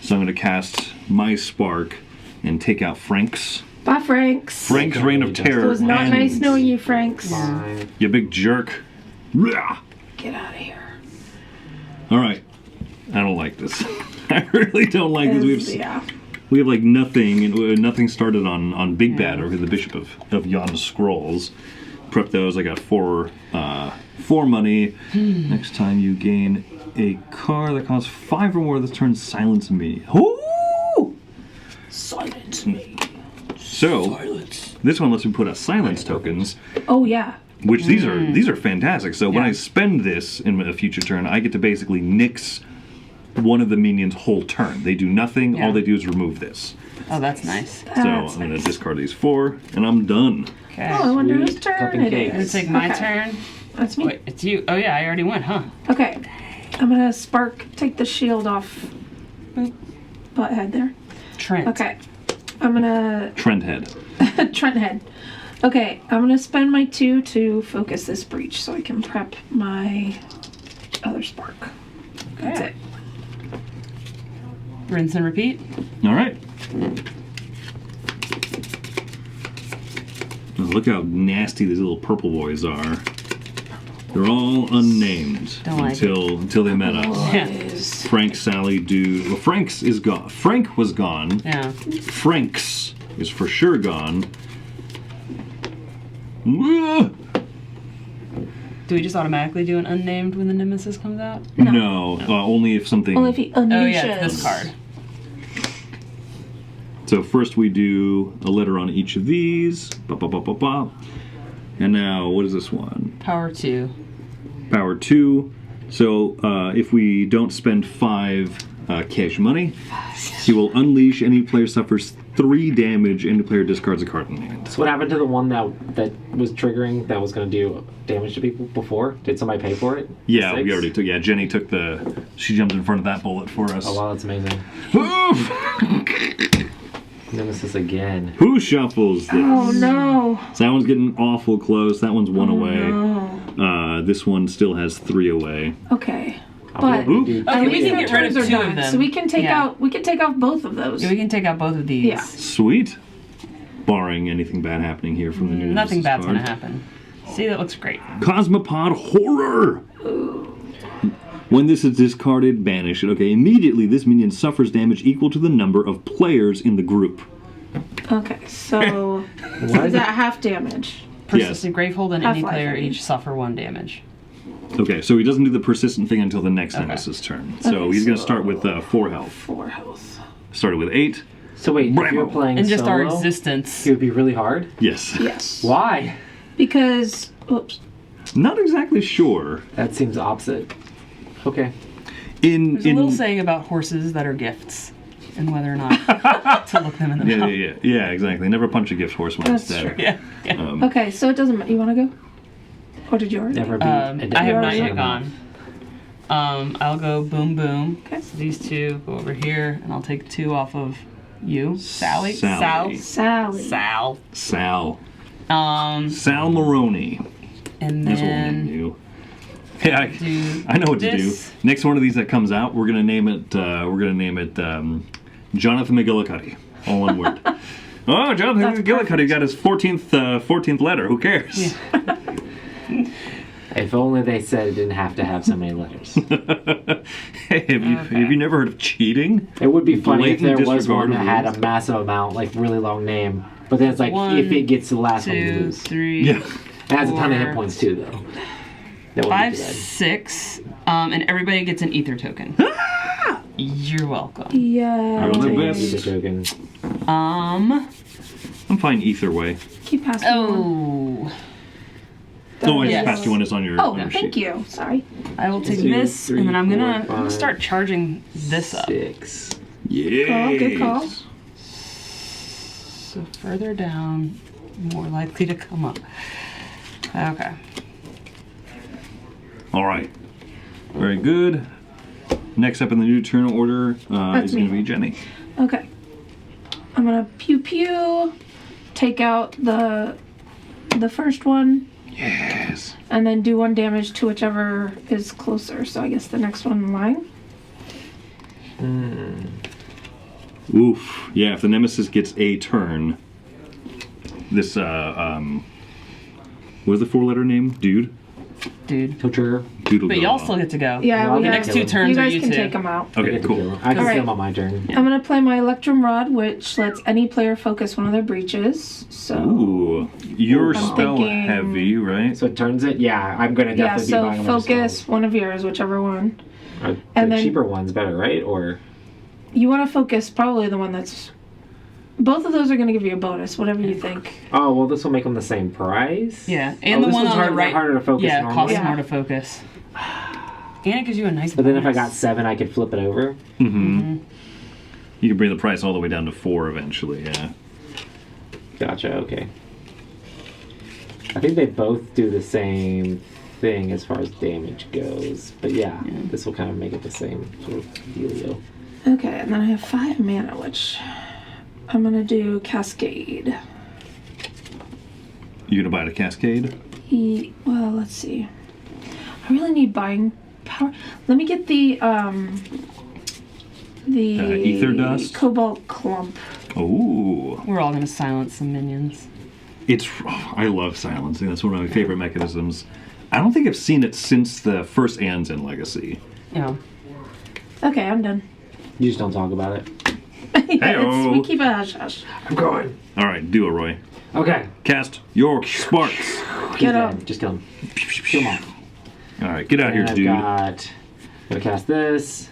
So I'm gonna cast my spark and take out Frank's. Bye, Franks. Frank's Reign of Terror. It was not ends. nice knowing you, Franks. 5. You big jerk. Rah! Get out of here. All right. I don't like this. I really don't like this. Yeah. We have like nothing, and nothing started on Big Bad or the Bishop of Yon Scrolls. Prep those. I got 4 money. Next time you gain a card that costs 5 or more this turn, silence me. Ooh! Silence me. So this one lets me put out silence tokens, Oh, yeah. which these are fantastic. So when Yeah. I spend this in a future turn, I get to basically nix one of the minions' whole turn. They do nothing. Yeah. All they do is remove this. Oh, that's nice. So That's I'm going nice. to discard these 4, and I'm done. Okay. Oh, I wonder whose Sweet. Cup turn and it cake. Gonna is. take my Okay. turn. That's me. Wait, it's you. Oh yeah, I already went, huh? Okay. I'm gonna take the shield off butthead there. Trent. Okay. I'm gonna Trend head. Trent head. Okay, I'm gonna spend my 2 to focus this breach so I can prep my other spark. That's Okay. it. Rinse and repeat. All right. look how nasty these little purple boys are. They're all unnamed Don't like until they met us. Yeah. Boys. Frank, Sally, Dude. Well, Frank's is gone. Frank was gone. Yeah. Frank's is for sure gone. Ah! Do we just automatically do an unnamed when the nemesis comes out? No, only if something. Only if he unleashes. Oh yeah, it's this card. So first we do a letter on each of these. Ba, ba, ba, ba, ba. And now, what is this one? Power 2. Power 2. So if we don't spend 5 cash money, he will unleash. Any player suffers 3 damage. Any player discards a card in hand. So what happened to the one that was triggering that was going to do damage to people before? Did somebody pay for it? Yeah, 6? we already took. Yeah, Jenny took she jumped in front of that bullet for us. Oh wow, that's amazing. Nemesis again. Who shuffles this? Oh no. So that one's getting awful close. That one's 1 away. No. This one still has 3 away. Okay. I'll But be able to do Okay, at we least can their get rid of turns are 2 of done, them. so we can take Yeah. out both of those. Yeah, we can take out both of these. Yeah. Sweet. Barring anything bad happening here from the new Nothing Nemesis bad's card. gonna happen. See, that looks great. Cosmopod Horror! When this is discarded, banish it. Okay, immediately this minion suffers damage equal to the number of players in the group. Okay, so What? is that half damage? Persistent Gravehold and any Half-life, player I mean. each suffer 1 damage. Okay, so he doesn't do the persistent thing until the next Okay. Nemesis turn. So Okay, he's going to so- start with 4 health. 4 health. Started with 8. So wait, if Bravo. you're playing And just our solo, existence. it would be really hard. Yes. Yes. Why? Because oops. Not exactly sure. That seems opposite. Okay. There's a little saying about horses that are gifts, and whether or not to look them in the mouth. Yeah, exactly. Never punch a gift horse when That's it's dead. true. Yeah. Okay, so it doesn't matter. You want to go? Or did you already? Never be. I have not already yet gone. I'll go boom boom. Okay. So these 2 go over here, and I'll take 2 off of you, Sally. Sally. Sally. Sal. Sal. Um, Sal Maroney. and That's what we'll then name you. Yeah, do I know what to do. this. Next one of these that comes out, we're gonna name it. Jonathan McGillicuddy. All one word. Oh, Jonathan That's McGillicuddy got his 14th letter. Who cares? If only they said it didn't have to have so many letters. Hey, have you never heard of cheating? It would be funny if Blatant there was disregard one of that had rules. a massive amount, like really long name, but then it's like 1, if it gets to the last one, you 2, lose. 3, Yeah. It has a ton of hit 4, points too, though. That would 5, be good. 6, and everybody gets an ether token. You're welcome. Yeah. Roll the Take best. the token. I'm fine either way. Keep passing. Oh, No, I just Yes. passed you one. It's on your. Oh, on your thank sheet. you. Sorry. I will take 2, this, 3, and then I'm 4, gonna 5, start charging this up. 6. Yeah. Good call. So further down, more likely to come up. Okay. All right. Very good. Next up in the new turn order is going to me. be Jenny. Okay. I'm gonna pew pew. Take out the first one. Yes. And then do 1 damage to whichever is closer. So I guess the next one in line. Oof. Yeah, if the Nemesis gets a turn, this, what was the 4-letter name? Dude? Dude. He'll trigger. Dude will But go y'all off. still get to go. Yeah, Well, we the got- next 2 turns You are guys you can two. take them out. I Okay, get to cool. kill him. I can Alright. steal him on my turn. I'm gonna play my Electrum Rod, which lets any player focus one of their breaches. So Ooh. You're I'm spell thinking- heavy, right? So it turns it? Yeah, I'm going to yeah, definitely be so buying a bunch of focus spells. one of yours, whichever one. The and then- cheaper one's better, right? Or You want to focus probably the one that's. Both of those are gonna give you a bonus, whatever you think. oh well, this will make them the same price. Yeah, and the this one one's on the harder, right. harder to focus. Yeah, it normally. costs Yeah. more to focus. And it gives you a nice. But then if I bonus. got 7, I could flip it over. Mm-hmm. You can bring the price all the way down to 4 eventually, yeah. Gotcha. Okay. I think they both do the same thing as far as damage goes, but yeah, this will kind of make it the same sort of dealio. Okay, and then I have 5 mana, which I'm gonna do Cascade. You gonna buy the Cascade? Well, let's see. I really need buying power. Let me get the Ether Dust? Cobalt Clump. Ooh. We're all gonna silence some minions. I love silencing. That's one of my favorite mechanisms. I don't think I've seen it since the first Aeon's End Legacy. Yeah. Okay, I'm done. You just don't talk about it. Hey-o. We keep a hush hush. I'm going. All right, do it, Roy. Okay. Cast your sparks. Get He's up. dead. Just kill him. Kill him off. All right, get out And here, dude. I'm gonna cast this,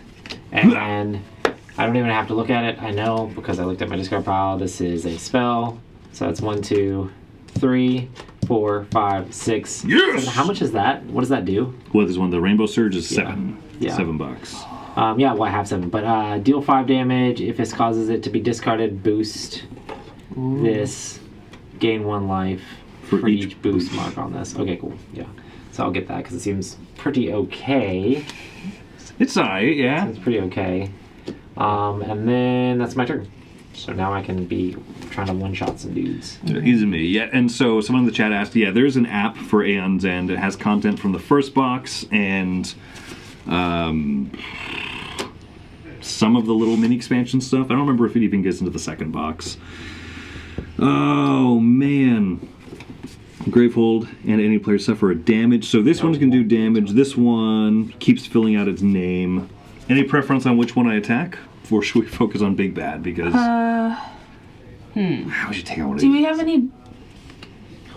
and I don't even have to look at it. I know because I looked at my discard pile. This is a spell, so that's 1, 2, 3, 4, 5, 6. Yes! 7. How much is that? What does that do? What is one? The Rainbow Surge is 7. Yeah. $7. Yeah, well, I have 7, but deal 5 damage. If this causes it to be discarded, boost this. Gain 1 life for each boost mark on this. Okay, cool. Yeah, so I'll get that because it seems pretty okay. It's alright, yeah. It's pretty okay. And then that's my turn. So now I can be trying to one-shot some dudes. Easy me, yeah. And so someone in the chat asked, yeah, there's an app for Aeon's End. It has content from the first box and some of the little mini expansion stuff. I don't remember if it even gets into the second box. Oh, man. Gravehold and any player suffer a damage. So this one's going to do damage. This one keeps filling out its name. Any preference on which one I attack? Or should we focus on Big Bad? Because... How would you take out one of Do these? we have any...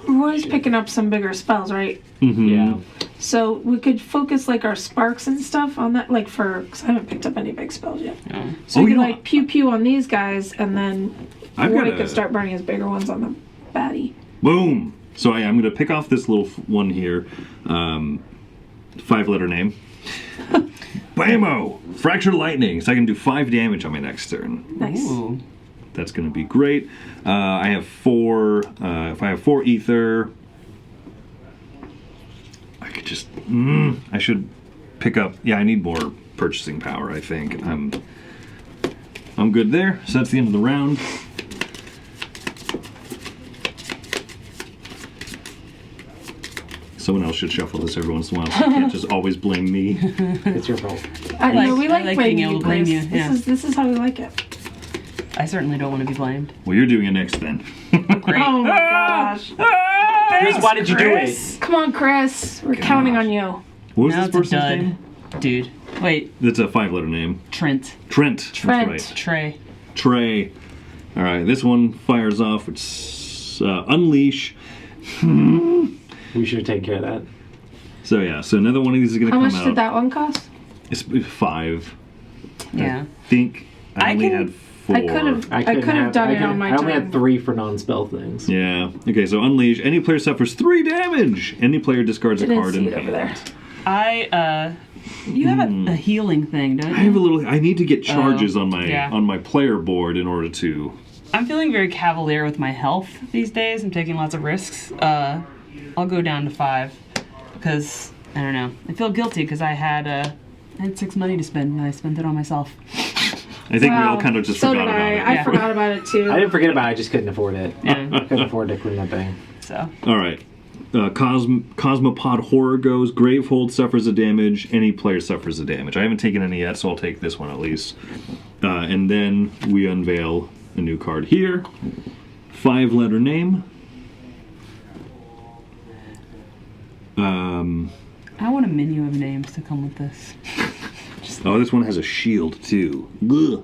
Roy's picking up some bigger spells, right? Mm-hmm. Yeah. So we could focus like our sparks and stuff on that, like because I haven't picked up any big spells yet. Yeah. So Oh, we you could know- like pew pew on these guys, and then I've Roy got a- could start burning his bigger ones on the baddie. Boom! So I'm going to pick off this little one here. 5-letter name. Bammo! Fractured Lightning. So I can do 5 damage on my next turn. Nice. Ooh. That's going to be great. I have 4. If I have 4 ether, I could just. I should pick up. Yeah, I need more purchasing power. I think I'm good there. So that's the end of the round. Someone else should shuffle this every once in a while. So you can't just always blame me. It's your fault. We I like like blaming being able you, to blame Chris. you, yeah. This is how we like it. I certainly don't want to be blamed. Well, you're doing it next then. Great. Oh my gosh! Chris, why did you do it? Come on, Chris. We're counting on you. What was Now this it's a person's dud. name? Dude. Wait, That's a 5-letter name. Trent. Trent. Trent. That's right. Trey. Trey. All right, this one fires off. It's Unleash. We should take care of that. So yeah, so another one of these is going to How come much out. did that one cost? It's 5. Yeah. I think I I only can- had 4. I could have done it on my I only turn. had 3 for non-spell things. Yeah. Okay, so Unleash. Any player suffers 3 damage. Any player discards a Didn't card see in it over there. hand. You have a healing thing, don't you? I have a little. I need to get charges on my yeah. on my player board in order to. I'm feeling very cavalier with my health these days. I'm taking lots of risks. I'll go down to 5 because I don't know. I feel guilty because I had 6 money to spend and I spent it on myself. I think we all kind of just so forgot did about it. I Yeah. forgot about it too. I didn't forget about it, I just couldn't afford it. Yeah. I couldn't afford to clean that thing. So All right. Cosmopod Horror goes. Gravehold suffers a damage. Any player suffers a damage. I haven't taken any yet, so I'll take this one at least. And then we unveil a new card here. 5-letter name. I want a menu of names to come with this. Oh, this one has a shield too. Ugh.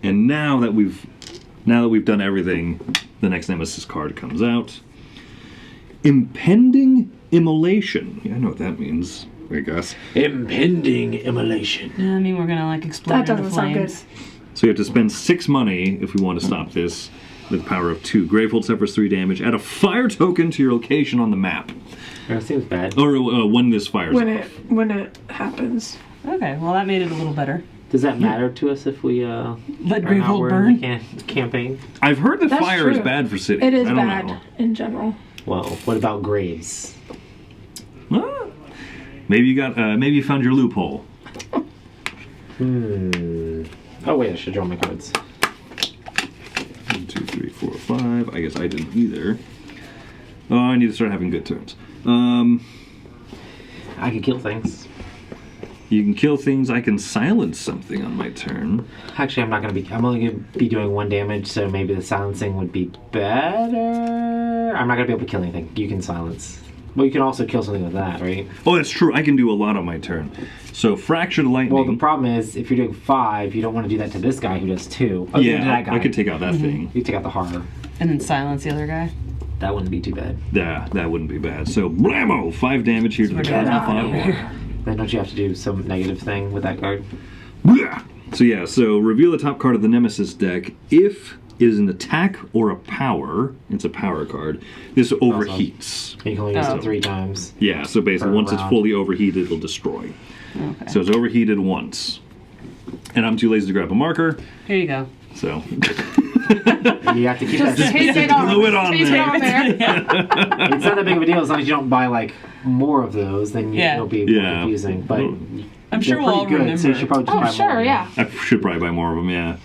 And now that we've done everything, the next Nemesis card comes out. Impending Immolation. Yeah, I know what that means, I guess. Impending immolation. I mean, we're gonna explode That into doesn't sound good. flames. So we have to spend 6 money if we want to stop this with the power of 2. Gravehold suffers 3 damage. Add a fire token to your location on the map. That seems bad. Or when this fires off. When it happens. Okay, well that made it a little better. Does that matter to us if we Let are not Gravehold wearing burn. the campaign? I've heard that That's fire is true. bad for cities. It is I don't bad know. in general. Well, what about graves? Ah. Maybe you found your loophole. Oh wait, I should draw my cards. 1, 2, 3, 4, 5. I guess I didn't either. Oh, I need to start having good turns. I could kill things. You can kill things. I can silence something on my turn. Actually, I'm only gonna be doing 1 damage, so maybe the silencing would be better. I'm not gonna be able to kill anything. You can silence. Well, you can also kill something with that, right? Oh, that's true. I can do a lot on my turn. So fractured lightning. Well, the problem is if you're doing 5, you don't want to do that to this guy who does 2. Oh, you can do yeah, that guy. I could take out that thing. You take out the horror. And then silence the other guy. That wouldn't be too bad. Yeah, that wouldn't be bad. So blammo, 5 damage here to the Get out card. of here. Then don't you have to do some negative thing with that card? So yeah, so reveal the top card of the Nemesis deck. If it is an attack or a power, it's a power card, this overheats. And you can only use Oh. it 3 times. Yeah, so basically Per once it's round. fully overheated, it'll destroy. Okay. So it's overheated once. And I'm too lazy to grab a marker, Here you go. so You have to keep that. Tape it on. glue it on Tape it there. on there. It's not that big of a deal as long as you don't buy like more of those. Then Yeah. it'll be more Yeah. confusing. But I'm sure they're we'll all pretty good, so you remember. should probably just Oh, buy sure, more. yeah. I should probably buy more of them, yeah.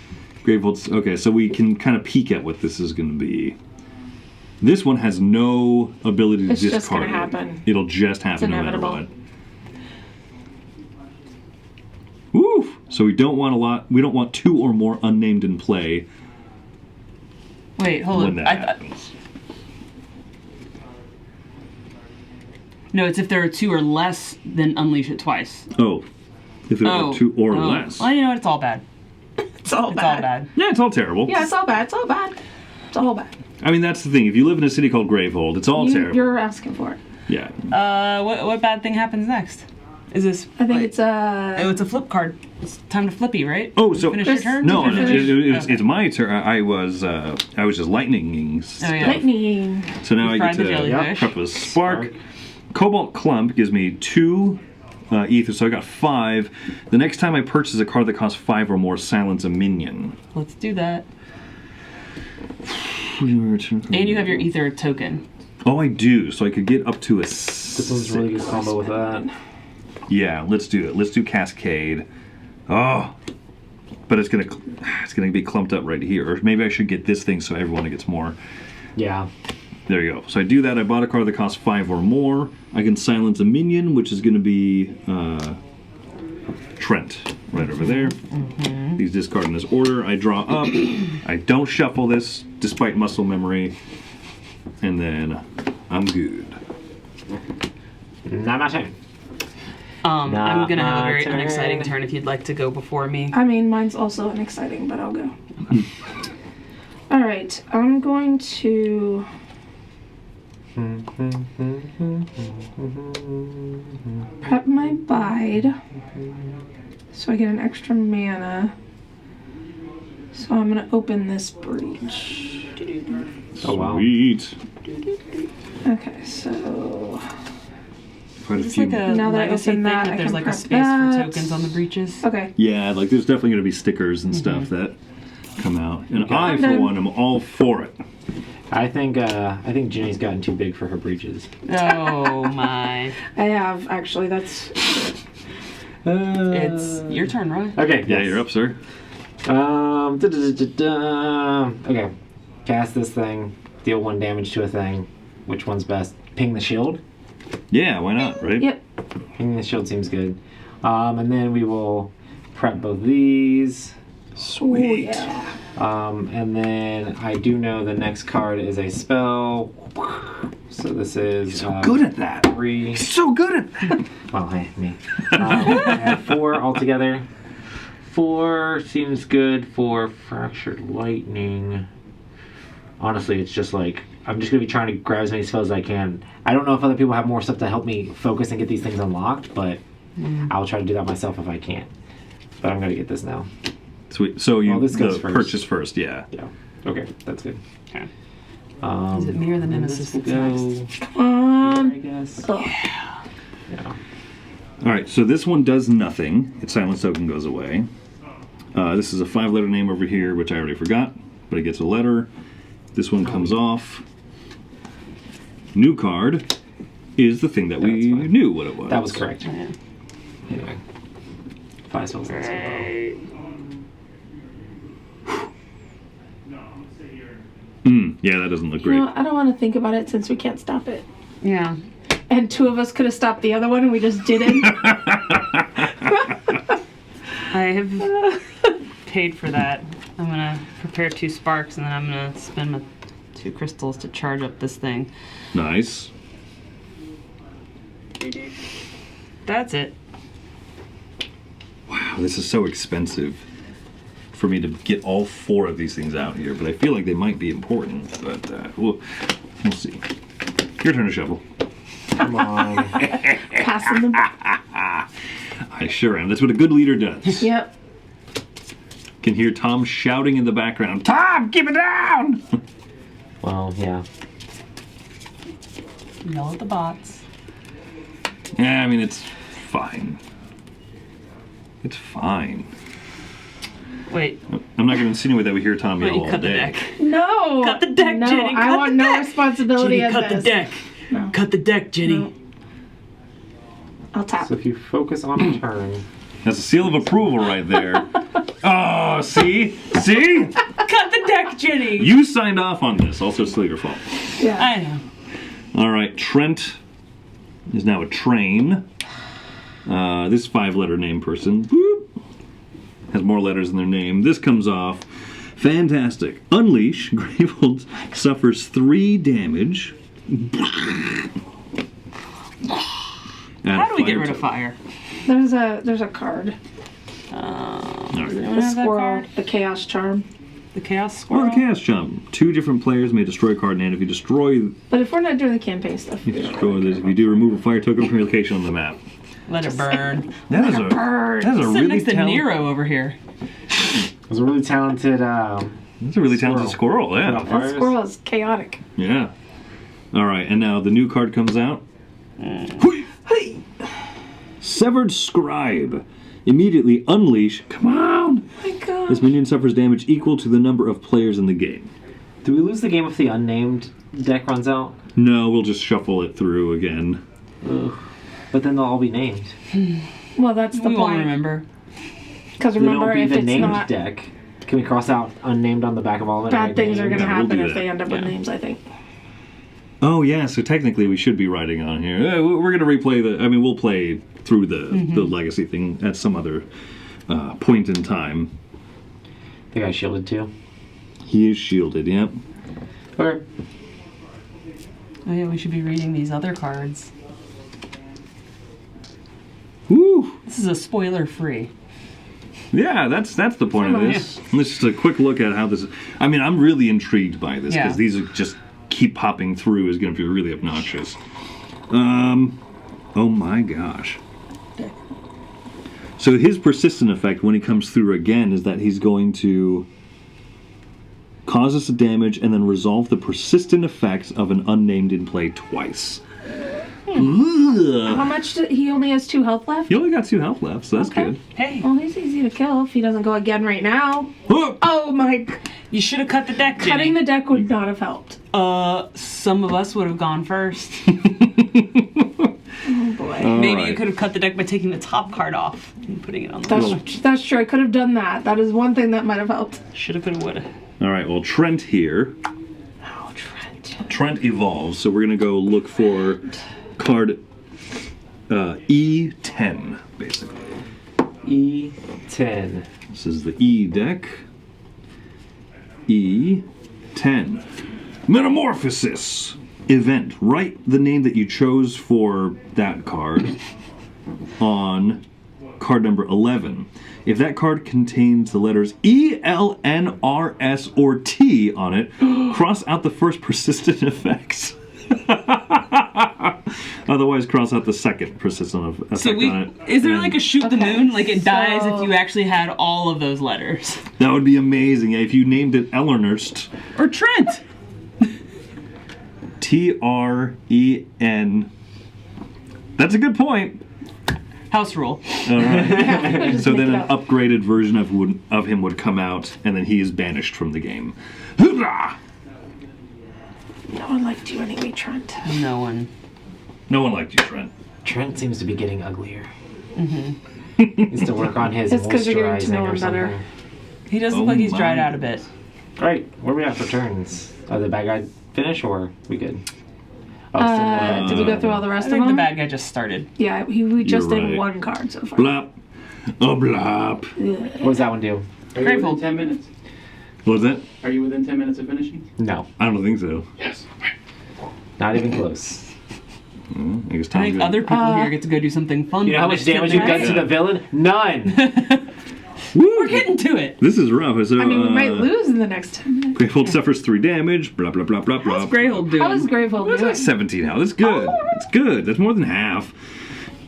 Gravehold's, okay, so we can kind of peek at what this is going to be. This one has no ability to It's just discard gonna it. happen. It'll just happen no matter inevitable. what. Woo! So we don't want a lot. We don't want 2 or more unnamed in play Wait, hold when on. that happens. No, it's if there are 2 or less, then unleash it twice. Oh, if there are 2 or less. Well, you know what? It's all bad. It's all It's bad. all bad. Yeah, it's all terrible. Yeah, it's all bad. It's all bad. It's all bad. I mean, that's the thing. If you live in a city called Gravehold, it's all terrible. You're asking for it. Yeah. What bad thing happens next? Is this? I think like- it's Oh, it's a flip card. It's time to flippy, right? Oh, so Finish your Chris- turn. no, Finish. it's my turn. I was just lightninging. Oh, yeah. lightning. So now You I fried get the to jellyfish. prep a spark. Cobalt Clump gives me 2 ether, so I got 5. The next time I purchase a card that costs 5 or more, silence a minion. Let's do that. And you have your ether token. Oh, I do. So I could get up to a. This one's a really good combo with that. Yeah, let's do it. Let's do Cascade. Oh, but it's gonna be clumped up right here. Or maybe I should get this thing so everyone gets more. Yeah. There you go. So I do that. I bought a card that costs 5 or more. I can silence a minion, which is going to be Trent, right over there. These discard in this order. I draw up. I don't shuffle this, despite muscle memory. And then I'm good. Not my turn. I'm gonna have a very turn. unexciting turn if you'd like to go before me. I mean, mine's also unexciting, but I'll go. All right, I'm going to. Prep my bide so I get an extra mana. So I'm gonna open this breach. Oh, wow. Sweet. Okay, so Quite a Is this few. like a Now that I legacy open thing that, that I there's can like a prep space that. for tokens on the breaches? okay. Yeah, like there's definitely going to be stickers and stuff that come out. And I, I'm for done. one, am all for it. I think Jenny's gotten too big for her breeches. Oh my! I have actually. That's It's your turn, Roy. Okay. Yeah, yes. you're up, sir. Okay. Cast this thing. Deal 1 damage to a thing. Which one's best? Ping the shield. Yeah, why not, right? yep. Ping the shield seems good. And then we will prep both these. Sweet. Oh, yeah. And then I do know the next card is a spell. So this is So good at that. 3. So good at that. Well, hey, me. I have 4 altogether. 4 seems good for Fractured Lightning. Honestly, it's just like, I'm just going to be trying to grab as many spells as I can. I don't know if other people have more stuff to help me focus and get these things unlocked, but I'll try to do that myself if I can. But I'm going to get this now. Sweet. So you Well, this goes first. purchase first, yeah. Yeah. Okay, that's good. Okay. Is it Mirror the Nemesis This will that's go Come on. here, I guess. Ugh. Yeah. All right, so this one does nothing. Its silence token goes away. This is a 5-letter name over here, which I already forgot, but it gets a letter. This one comes off. New card is the thing that we That's fine. knew what it was. That was correct. Yeah. Anyway. 5 spells. That's it. Yeah, that doesn't look You great. know, I don't want to think about it since we can't stop it. Yeah. And 2 of us could have stopped the other one and we just didn't. I have paid for that. I'm gonna prepare 2 sparks and then I'm gonna spend my 2 crystals to charge up this thing. Nice. That's it. Wow, this is so expensive for me to get all 4 of these things out here, but I feel like they might be important. But we'll see. Your turn to shuffle. Come on. Passing the. I sure am. That's what a good leader does. Yep. Can hear Tom shouting in the background. Tom, keep it down! Well, yeah. Yell at the bots. Yeah, I mean, it's fine. It's fine. Wait, I'm not going to insinuate that we hear Tom yell wait, all cut the day. deck. No. Cut the deck, no, Jenny. I cut want the no deck. responsibility Jenny, in cut this. the deck. No. Cut the deck, Jenny. No. I'll tap. So if you focus on a turn, That's a seal of approval right there. Oh, see? See? Cut the deck, Jenny. You signed off on this. Also, still your fault. Yeah. I know. All right, Trent is now a train. This 5-letter name person boop, has more letters in their name. This comes off. Fantastic. Unleash. Gravehold suffers 3 damage. How do we get rid of fire? There's a card. All right. Don't The have that squirrel. card? The chaos charm. The chaos Oh, squirrel. the Chaos Jump. 2 different players may destroy a card, and if you destroy, But if we're not doing the campaign stuff, you destroy this. If you do, remove a fire token from your location on the map. Let it burn. That is a bird. that's a Sit really next to talented. Nero over here. there's a really talented. That's a really talented squirrel. Yeah. Yeah. That squirrel is chaotic. Yeah. All right, and now the new card comes out. Hui! Hey. Severed Scribe. Immediately unleash. Come on! Oh my god. This minion suffers damage equal to the number of players in the game. Do we lose the game if the unnamed deck runs out? No, we'll just shuffle it through again. Ugh. But then they'll all be named. Well, that's the We won't point. remember. Because They remember, don't be if the it's named not, deck. Can we cross out unnamed on the back of all of it? bad things are going to Yeah, we'll happen do if that. they end up with Yeah. names, I think. Oh yeah, so technically we should be writing on here. We're gonna replay the. I mean, we'll play through the legacy thing at some other point in time. The guy's shielded too. He is shielded. Yep. Okay. Oh yeah, we should be reading these other cards. Woo! This is a spoiler-free. Yeah, that's the point of this. Let's just a quick look at how this. I mean, I'm really intrigued by this because Yeah. these are just keep popping through is going to be really obnoxious. Oh my gosh. So his persistent effect when he comes through again is that he's going to cause us a damage and then resolve the persistent effects of an unnamed in play twice. Ugh. How much he only has 2 health left? He only got 2 health left, so that's Okay. good. Hey, Well, he's easy to kill if he doesn't go again right now. Oh! Oh my. you should have cut the deck, Jenny. Cutting the deck would not have helped. Some of us would have gone first. Oh boy. Maybe you right. could have cut the deck by taking the top card off and putting it on the That's true. I could have done that. That is one thing that might have helped. Shoulda, coulda, woulda. All right, well, Trent here. Oh, Trent. Trent evolves, so we're going to go look for card E10, basically. E10. This is the E deck. E10. Metamorphosis event. Write the name that you chose for that card on card number 11. If that card contains the letters E, L, N, R, S, or T on it, cross out the first persistent effects. Otherwise, cross out the second persistent effect So on it. is there And like a shoot the Okay, moon? Like it dies if so- you actually had all of those letters. that would be amazing if you named it Eleanorst. Or Trent. T-R-E-N. That's a good point. House rule. All right. Just So make then it an up. upgraded version of him would come out, and then he is banished from the game. Hoorah! No one liked you anyway, Trent. No one. No one liked you, Trent. Trent seems to be getting uglier. Needs to work on his It's 'cause you're getting to know moisturizing or him better. something. He does look Oh like he's my. dried out a bit. Right, where are we at for turns? Are the bad guy finish or we good? Oh, Did we go through all the I rest of think them? the bad guy just started. Yeah, we just You're did right. 1 card so far. Blop. Oh, blop. what does that one do? Are you Gravehold. within 10 minutes? What was that? Are you within 10 minutes of finishing? No, I don't think so. Yes. not even close. I guess I Tom's think gonna- other people here get to go do something fun. You know how much damage you've done to the villain? None. Woo! We're getting to it. This is rough. So, I mean, we might lose in the next 10 minutes. Gravehold suffers 3 damage. Blah blah blah blah blah. How's Gravehold doing? How is Gravehold What's doing? that? 17 health. That's good. That's good. That's more than half.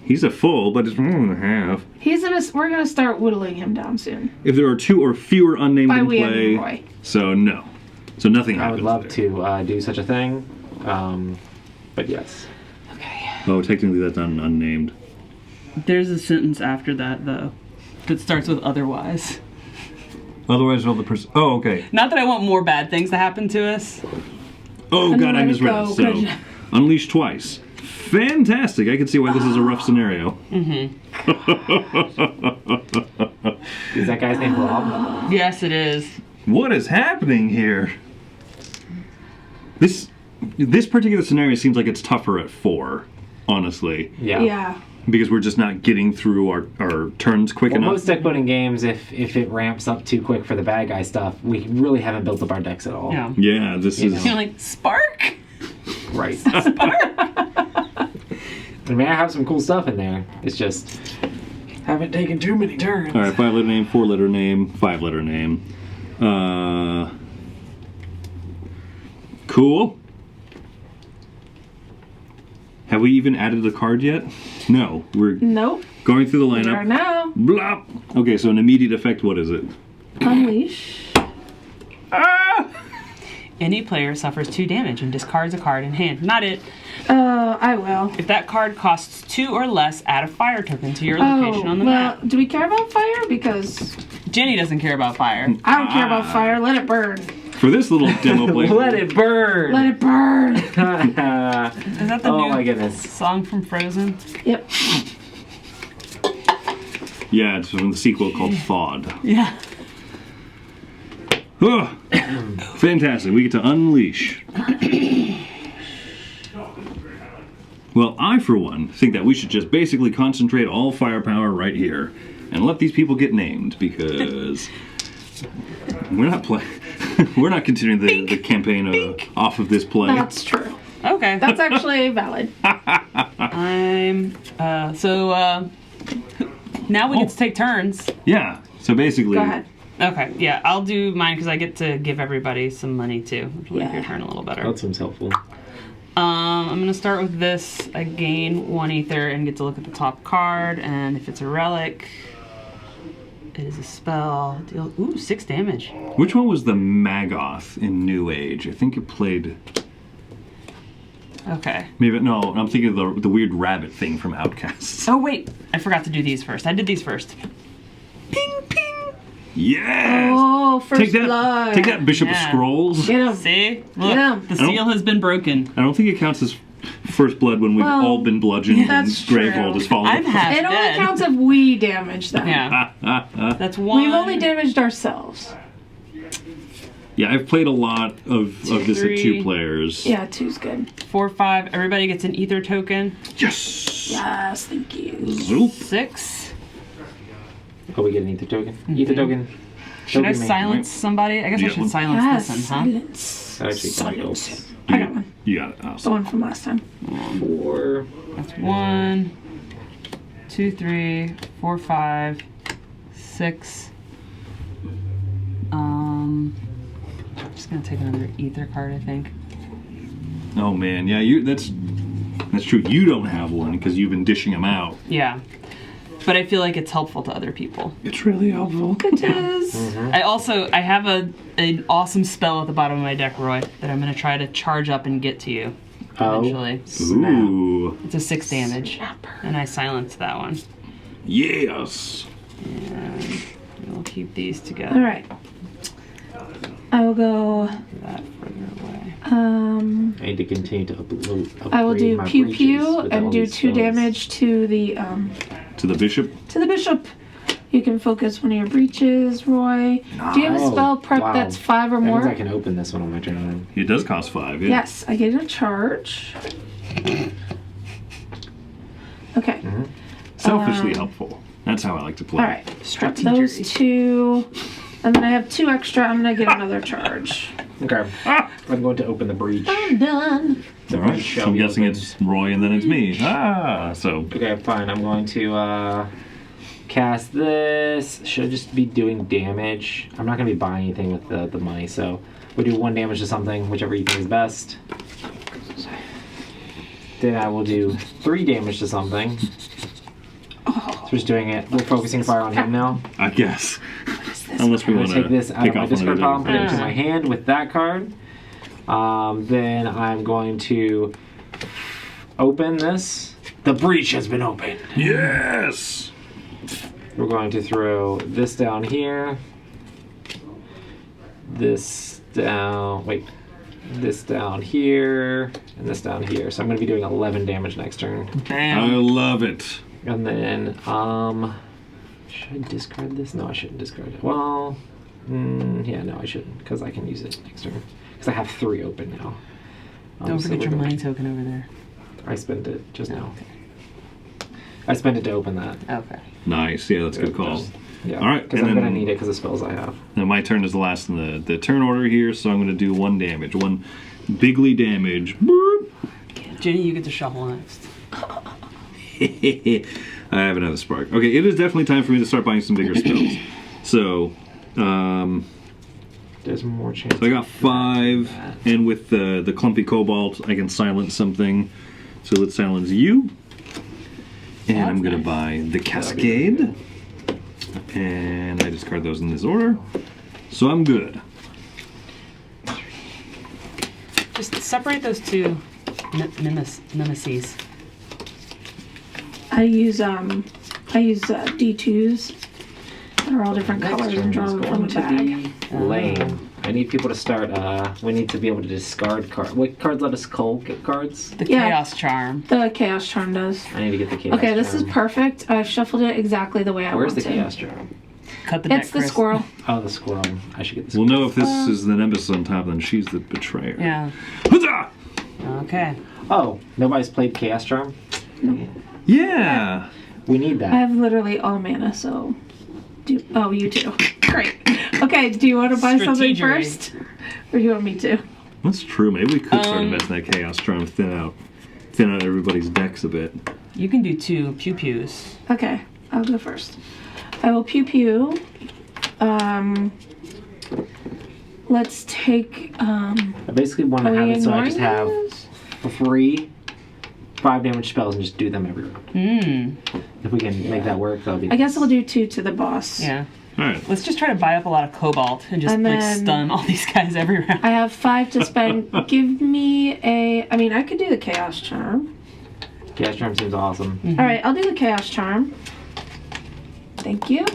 He's a full, but it's more than half. We're gonna start whittling him down soon. If there are 2 or fewer unnamed By in we, I play, mean Roy. so no. So nothing I happens. would love there. to do such a thing, but yes. Okay. Oh, technically that's not an unnamed. There's a sentence after that though, that starts with otherwise. Otherwise, all the person. Oh, okay. Not that I want more bad things to happen to us. Oh And god, I let it misread go. it. So, Good. unleash twice. Fantastic. I can see why this is a rough scenario. Is that guy's name Rob? Yes, it is. What is happening here? This particular scenario seems like it's tougher at 4, honestly, Yeah. because we're just not getting through our turns quick Well, enough. most deck building games, if it ramps up too quick for the bad guy stuff, we really haven't built up our decks at all. Yeah. Yeah, this You is. You're like, Spark? Right. I mean, I have some cool stuff in there. It's just haven't taken too many turns. All right, 5-letter name, 4-letter name, 5-letter name. Cool. Have we even added a card yet? No, we're Nope. going through the We are lineup. now. Blop. Okay, so an immediate effect. What is it? Unleash. Any player suffers 2 damage and discards a card in hand. Not it. I will. If that card costs 2 or less, add a fire token to your location on the well, map. do we care about fire? Because Jenny doesn't care about fire. I don't care about fire. Let it burn. For this little demo play. Let it burn. Let it burn. Is that the Oh new my goodness. song from Frozen? Yep. Yeah, it's from the sequel called Thawed. Yeah. Oh, fantastic. We get to unleash. Well, I, for one, think that we should just basically concentrate all firepower right here and let these people get named because we're not we're not continuing the campaign off of this play. That's true. Okay. That's actually valid. Now we get to take turns. Yeah. So basically, Go ahead. Okay, yeah, I'll do mine because I get to give everybody some money too, which will make Yeah. your turn a little better. That seems helpful. I'm gonna start with this. I gain 1 ether and get to look at the top card, and if it's a relic, it is a spell. Deal 6 damage. which one was the Magoth in New Age? I think it played. Okay. Maybe no. I'm thinking of the weird rabbit thing from Outcasts. Oh wait, I forgot to do these first. I did these first. Ping ping. Yes. Oh, first Take that. blood. Take that, Bishop of Yeah. Scrolls. Get him. See, look, Yeah. the seal has been broken. I don't think it counts as first blood when we've Well, all been bludgeoned and that's Gravehold true. has fallen. I'm half It only dead. counts if we damage them. Yeah, that's one. We've only damaged ourselves. Yeah, I've played a lot of this at 2 3. players. Yeah, 2's good. 4, 5. Everybody gets an ether token. Yes. Yes, thank you. Zoop. 6. Oh, we get an ether token. Ether token. Should I Token me. silence somebody? I guess I Yeah, should one. silence Yes, this one, huh? silence. That actually Silence goes. him. I got one. You got it. The Awesome. one from last time. 4. That's 1, 2, 3, 4, 5, 6. I'm just gonna take another ether card, I think. Oh man, yeah, that's true. You don't have one because you've been dishing them out. Yeah, but I feel like it's helpful to other people. It's really helpful. It is. I have an awesome spell at the bottom of my deck, Roy, that I'm gonna try to charge up and get to you eventually. Snap. Ooh, It's a 6 damage, and I silenced that one. yes. And we'll keep these All together. right. I will go. That further away. I need to continue to upgrade I will do my pew breaches pew with all and do these 2 spells. damage to the To the bishop. bishop. You can focus one of your breaches, Roy. Do you have a Oh, spell prep wow. that's 5 or That means I more? can open this one on my turn. It does cost 5. Yeah. Yes, I get a charge. Okay. Selfishly helpful. That's how I like to play. All right. Strap those 2. And then I have 2 extra. I'm gonna get another charge. Okay. I'm going to open the breach. I'm done. The All right. breach So shall I'm be guessing opened. it's Roy and then it's me. So Okay, fine. I'm going to cast this. Should I just be doing damage? I'm not going to be buying anything with the money, so we'll do 1 damage to something, whichever you think is best. Then I will do 3 damage to something. So we're just doing it. We're focusing fire on him now. I guess. Unless we I'm want gonna to take this out of my discard pile and put it into Yeah. my hand with that card. Then I'm going to open this. The breach has been opened. Yes. We're going to throw this down here. This down. Wait. This down here. And this down here. So I'm going to be doing 11 damage next turn. I Damn. love it. And then, should I discard this? No, I shouldn't discard it. Well, yeah, no, I shouldn't, because I can use it next turn. Because I have 3 open now. Don't So forget we're your gonna- money token over there. I spent it just now. I spent it to open that. Okay. Nice. Yeah, that's a good call. Yeah. All right, Because and I'm then- going to need it because of spells I have. Now my turn is the last in the turn order here, so I'm going to do 1 damage. 1 bigly damage. Boop. Jenny, you get to shuffle next. I have another spark. Okay, it is definitely time for me to start buying some bigger spells. So, There's more chance. so I got 5, and with the clumpy cobalt, I can silence something. So let's silence you. And That's I'm going to nice. buy the Cascade. And I discard those in this order. So I'm good. Just separate those 2 nemesis. I use D2s. They're all different Next colors turn and draw is them from going a to bag. be lame. I need people to start. We need to be able to discard cards. What cards let us get cards? The Yeah. Chaos Charm. The Chaos Charm does. I need to get the chaos. Okay, this is Charm. perfect. I've shuffled it exactly the way I Where's want the to. chaos charm? Cut the deck, It's the Chris. squirrel. Oh, the squirrel. I should get the We'll squirrel. know if this is the Nemesis on top, then she's the betrayer. Yeah. Huzzah! Okay. Oh, nobody's played chaos charm. Yeah! We need I that. have literally all mana, so. Oh, you too. Great. Okay, do you want to buy something Strategery. first? Or do you want me to? That's true. Maybe we could start Um, investing in that Chaos Charm, thin out everybody's decks a bit. You can do 2 pew-pews. Okay, I'll go first. I will pew pew. Let's take. I basically want to Are have we it so I just have ignoring this? for free 5 damage spells and just do them every round. If we can make that work, that'll be. I guess I'll do 2 to the boss. Yeah. Alright. Let's just try to buy up a lot of cobalt and just And like then- stun all these guys every round. I have 5 to spend. Give me a. I mean, I could do the Chaos Charm. Chaos charm seems awesome. All right, I'll do the Chaos Charm. Thank you.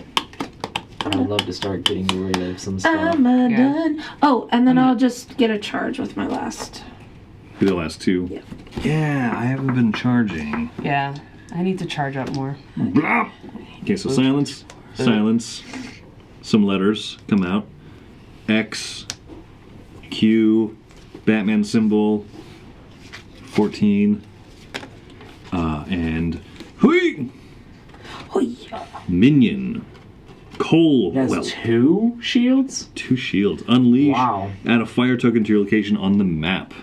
I would love to start getting rid of some stuff. I'm Yeah. done. Oh, and then I'll just get a charge with my last. Do the last 2. Yep. Yeah, I haven't been charging. Yeah. I need to charge up more. Blah. Okay, so silence, silence. Some letters come out. X, Q, Batman symbol, 14, and hui, Hoya. minion, coal That's whelp. 2 shields? 2 shields. Unleash. Wow. Add a fire token to your location on the map.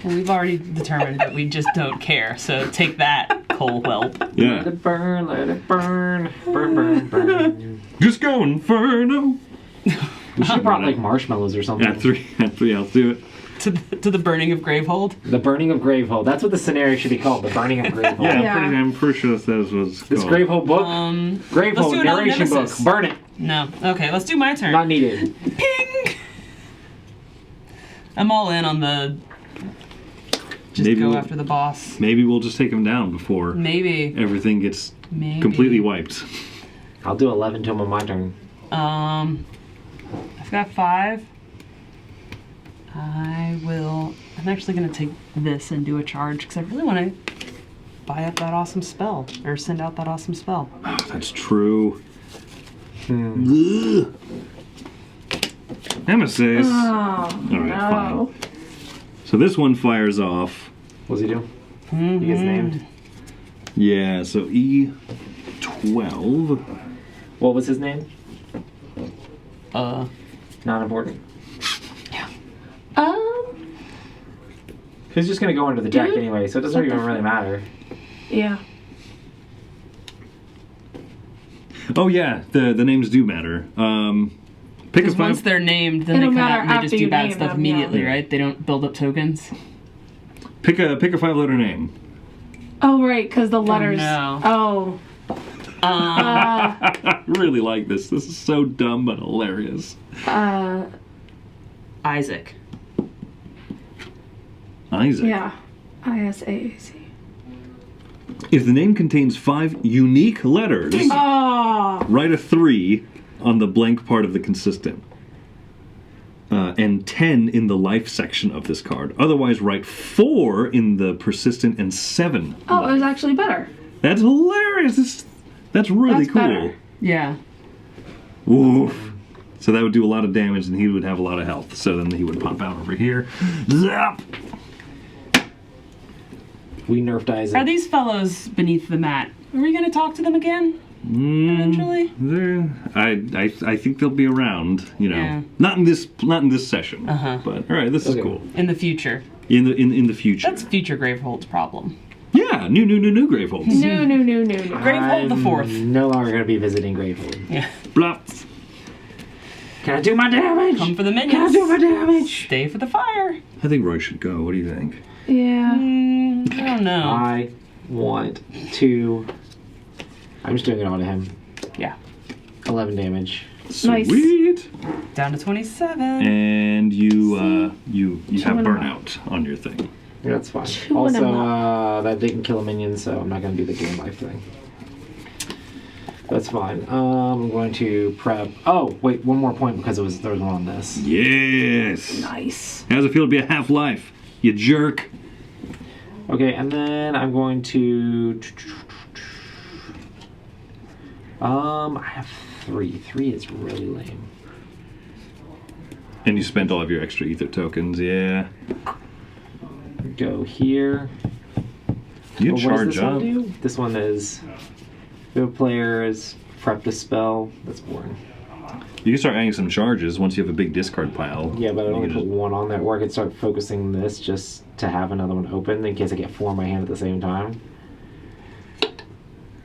And we've already determined that we just don't care, so take that, coal whelp. Let Yeah. it burn, let it burn. Burn, burn, burn. Just go Inferno. We should have brought like marshmallows or something. At 3, I'll do it. To the burning of Gravehold. The burning of Gravehold. That's what the scenario should be called. The burning of Gravehold. Yeah, Yeah. I'm pretty sure that was what it's This called. Gravehold book. Let's Gravehold do another narration book. Nemesis. Burn it. No. Okay, let's do my turn. Not needed. Ping! I'm all in on the... Just Maybe go we'll- after the boss. Maybe we'll just take him down before Maybe. everything gets Maybe. completely wiped. I'll do 11 to him on my turn. I've got 5. I'm actually going to take this and do a charge because I really want to buy up that awesome spell or send out that awesome spell. Oh, that's true. Ugh. Nemesis. Oh, right, no. So this one fires off. What's he do? He gets named. Yeah, so E12. What was his name? Not important. Um, He's just gonna go into the deck Dude, anyway, so it doesn't what even the really matter. yeah. Oh yeah, the names do matter. Pick a Because once five. they're named, then It'll they come matter out and they after just do you bad name stuff them, yeah. immediately, right? They don't build up tokens. Pick a 5-letter name. Oh right, because the letters. no. Oh. I really like this. This is so dumb but hilarious. Isaac. Isaac. Yeah. ISAAC. If the name contains 5 unique letters, Oh. write a 3 on the blank part of the consistent. And 10 in the life section of this card. Otherwise, write 4 in the persistent and 7. Oh, life. it was actually better. That's hilarious. That's really That's cool. better. Yeah. Oof. So that would do a lot of damage, and he would have a lot of health. So then he would pop out over here. Zap! We nerfed Isaac. Are these fellows beneath the mat? Are we going to talk to them again? Eventually? I think they'll be around. You know, Yeah. not in this session. Uh-huh. But all right, this is Okay. cool. In the future. In the future. That's future Gravehold's problem. Yeah, new Graveholds. No. Gravehold the Fourth. No longer going to be visiting Gravehold. Yeah. Blop. Can I do my damage? Come for the Can I minions. do my damage? Stay for the fire. I think Roy should go. What do you think? Yeah. I don't know. I want to. I'm just doing it all to him. Yeah. 11 damage. Nice. Sweet. Down to 27. And you have and a burnout on your thing. That's fine. 2 and a Also, that didn't kill a minion, so I'm not going to do the game life thing. That's fine. I'm going to prep. Oh, wait, one more point because there was one on this. Yes. Nice. How's it feel to be a half-life? You jerk. Okay, and then I'm going to. I have 3. 3 is really lame. And you spent all of your extra ether tokens. Yeah. Go here. You What does charge this one up. do? This one is. The player is prepped a spell. That's boring. You can start adding some charges once you have a big discard pile. Yeah, but I You only can put just- 1 on there. Or I could start focusing this just to have another one open in case I get 4 in my hand at the same time.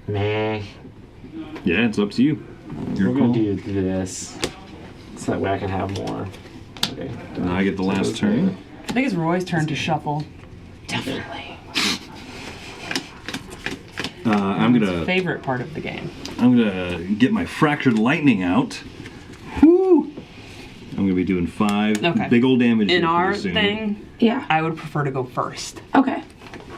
Meh. Yeah, it's up to you. Your We're call. gonna do this. So that way I can have more. Okay. Now I get the last turn. I think it's Roy's turn to shuffle. Definitely. I'm His gonna favorite part of the game. get my fractured lightning out. Whoo! I'm gonna be doing 5 Okay. big old damage. In here our pretty soon. thing, Yeah. I would prefer to go first. Okay.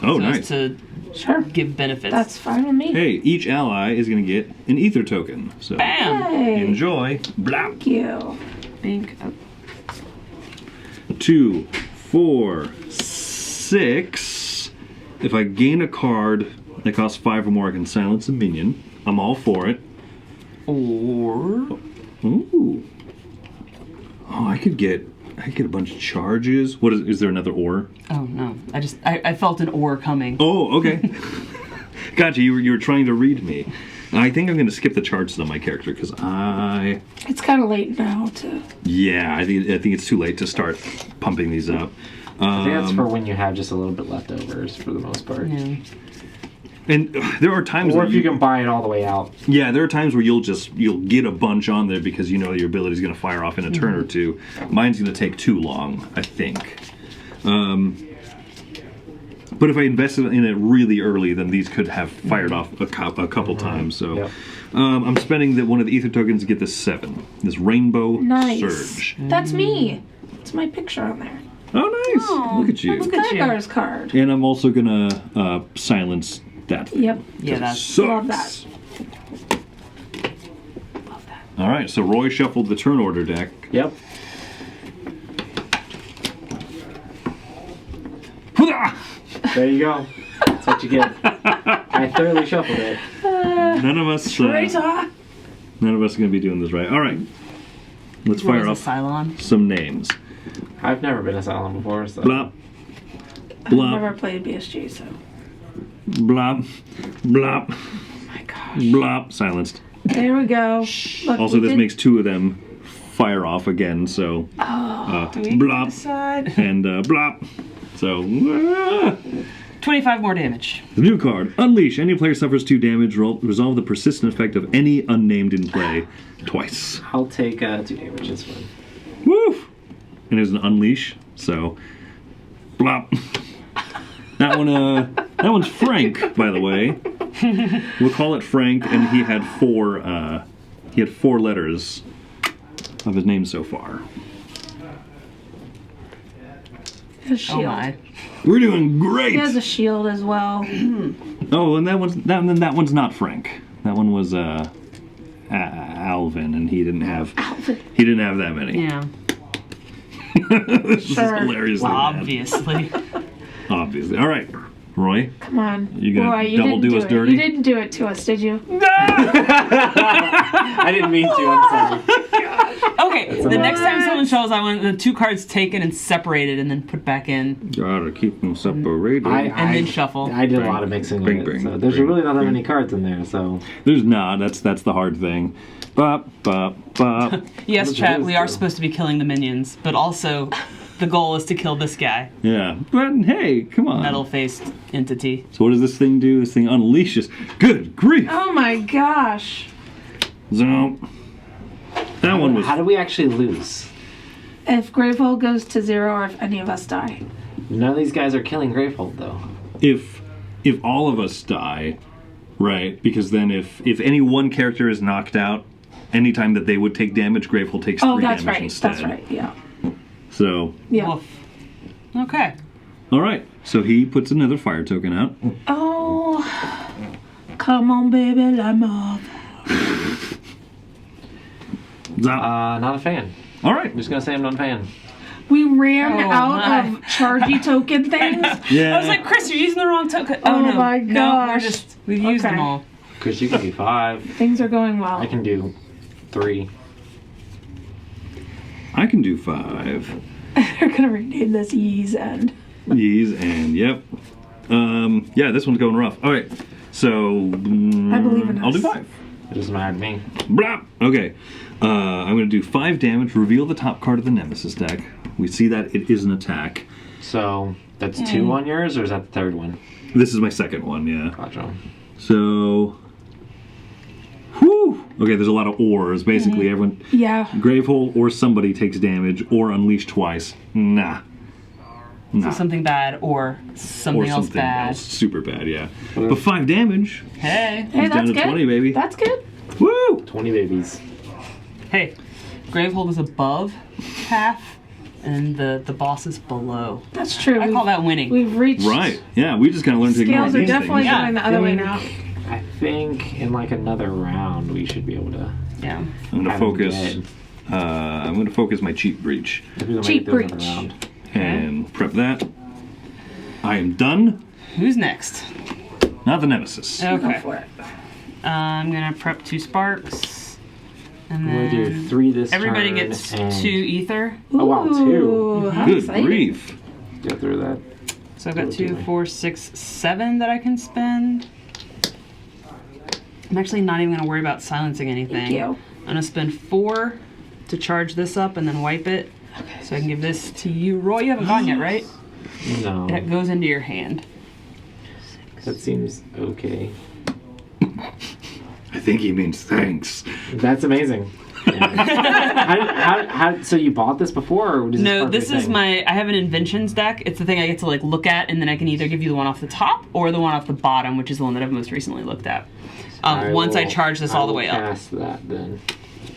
Oh, so as nice. to Sure. give benefits. That's fine with me. Hey, each ally is gonna get an ether token. So Bam! Hey. enjoy. Blah. Thank you. Bink. 2, 4, 6. If I gain a card that costs 5 or more, I can silence a minion. I'm all for it. Or Ooh. Oh, I could get a bunch of charges. What is there another or? oh no, I felt an or coming. Oh, okay. Gotcha. You were trying to read me. I think I'm going to skip the charges on my character because It's kind of late now to. I think it's too late to start pumping these up. I think that's for when you have just a little bit leftovers for the most part. Yeah. And there are times Or where if you can buy it all the way out. Yeah, there are times where you'll get a bunch on there because you know your ability is going to fire off in a turn or two. Mine's going to take too long, I think. But if I invested in it really early, then these could have fired off a couple times. So Yep. I'm spending one of the ether tokens to get this 7. This Rainbow Nice. Surge. That's me. It's my picture on there. Oh, nice. Oh, Look at you. look at you. Tiger's card. And I'm also going to silence that thing. Yep. Yeah, that's Sucks. Love that. All right, so Roy shuffled the turn order deck. Yep. There you go. That's what you get. I thoroughly shuffled it. None of us Traitor. None of us are going to be doing this right. All right. Let's fire Roy's a off Cylon. some names. I've never been a Cylon before, so. Blop. I've Blop. never played BSG, so. Blop. Blop. My gosh. Blop. Silenced. There we go. Look, Also, we this did- makes 2 of them fire off again. So Do we blop decide? and blop. So 25 more damage. the new card: Unleash. Any player suffers 2 damage. Resolve the persistent effect of any unnamed in play twice. I'll take 2 damage. It's fine. Woo! And it's an Unleash. So blop. That one's Frank, by the way. We'll call it Frank, and he had 4 letters of his name so far. A shield. Oh my. We're doing great. He has a shield as well. Oh, and that one's not Frank. That one was Alvin, and he didn't have that many. Yeah. This is Sure. hilariously bad. Obviously. Obviously. All right, Roy. Come on. You gonna Roy, double didn't do us it. dirty? You didn't do it to us, did you? I didn't mean to. I'm sorry. Okay, the next time someone shows, I want the 2 cards taken and separated and then put back in. Gotta keep them separated. And then shuffle. I did a lot of mixing with it. So there's really not that many cards in there. So There's not. That's the hard thing. Bop, bop, bop. Yes, What chat, does we are do? supposed to be killing the minions, but also the goal is to kill this guy, Yeah. But hey, come on. metal-faced entity. So what does this thing do? This thing unleashes. Good grief. Oh my gosh. So that one was. how do we actually lose? If Gravehold goes to 0 or if any of us die. None of these guys are killing Gravehold though. If all of us die, right? Because then if any one character is knocked out, anytime that they would take damage, Gravehold takes 3 Oh, that's damage right. instead. That's right. Yeah. So Yeah. Woof. Okay. all right. So he puts another fire token out. Oh. Come on, baby, let me off. Zap. Not a fan. All right. I'm just gonna say I'm not a fan. We ran Oh, out my. of chargy token things. Yeah. I was like, Chris, you're using the wrong token. Oh no. my No, gosh. we've used Okay. them all. Chris, you can do 5. Things are going well. I can do 3. I can do 5. They're gonna rename this Yee's End. Yeez and yep. Yeah, this one's going rough. All right. So I believe in I'll do us. 5. It doesn't matter to me. Blah. Okay. I'm going to do 5 damage. Reveal the top card of the Nemesis deck. We see that it is an attack. So that's 2 on yours, or is that the 3rd one? This is my second one. Yeah. Gotcha. So. Whew. Okay. There's a lot of ors. Basically, everyone. Yeah. Gravehold or somebody takes damage or unleash twice. Nah. So something bad or something, Or else something bad. else super bad. Yeah. But 5 damage. Hey. Hey, He's down that's to good. 20, baby. That's good. Woo. 20 babies. Hey. Gravehold is above half, and the boss is below. That's true. I call that winning. We've reached. Right. Yeah. We just kind of learned to ignore Scales are these definitely things. Yeah. going the other way now. I think in like another round we should be able to. Yeah. I'm gonna have him focus. dead. I'm gonna focus my cheap breach If we don't Cheap make it through another breach. round. and prep that. I am done. Who's next? Not the Nemesis. Go Okay. for it. I'm gonna prep 2 sparks, and I'm gonna then do 3 this everybody turn. gets and 2 ether. Oh, wow, 2. Ooh, how Good exciting. grief. Get through that. So I've got Do it 2, to me. 4, 6, 7 that I can spend. I'm actually not even gonna worry about silencing anything. Thank you. I'm gonna spend 4 to charge this up and then wipe it. So I can give this to you. Roy, you haven't gone yet, right? No, It goes into your hand. that seems okay. I think he means thanks. That's amazing. Yeah. So you bought this before, or does No, part of this your is thing? I have an inventions deck. It's the thing I get to like look at, and then I can either give you the one off the top or the one off the bottom, which is the one that I've most recently looked at. Once I will- charge this I all the will way up. Cast that then.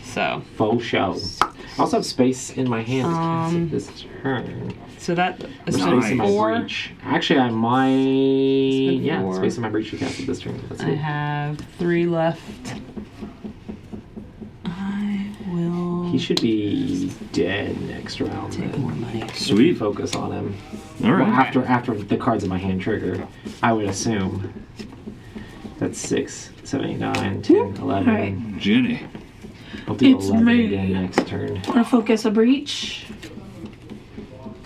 So Faux show. I also have space in my hand to cast it this turn. that is Or so space in my 4. breach. Actually, I might. Yeah, 4. space in my breach to cast it this turn. That's I it. have 3 left. I will He should be dead next round. take then. more money. Sweet. Focus on him. All Well, right. after the cards in my hand trigger, I would assume. That's 6, 7, 8, 9, 10, 11. All right. Jenny. I'll do It's 11 me. again next turn. Want to focus a breach?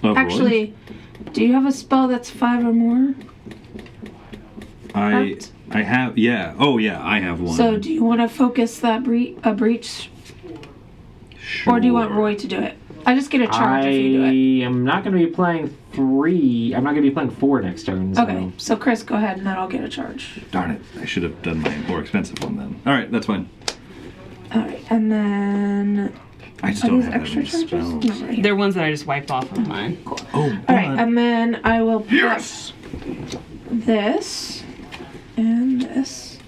Roy? Actually, do you have a spell that's 5 or more? I have. Yeah. Oh yeah. I have one. So do you want to focus that a breach? Or do you want Roy to do it? I just get a charge if you do it. I am not going to be playing 3. I'm not going to be playing 4 next turn. So. Okay, so Chris, go ahead and then I'll get a charge. Darn it. I should have done my more expensive one then. Alright, that's fine. Alright, and then... I just Are don't these have extra any charges? spells. No, right here. They're ones that I just wiped off of mine. Oh, Alright, and then I will put yes! this and this.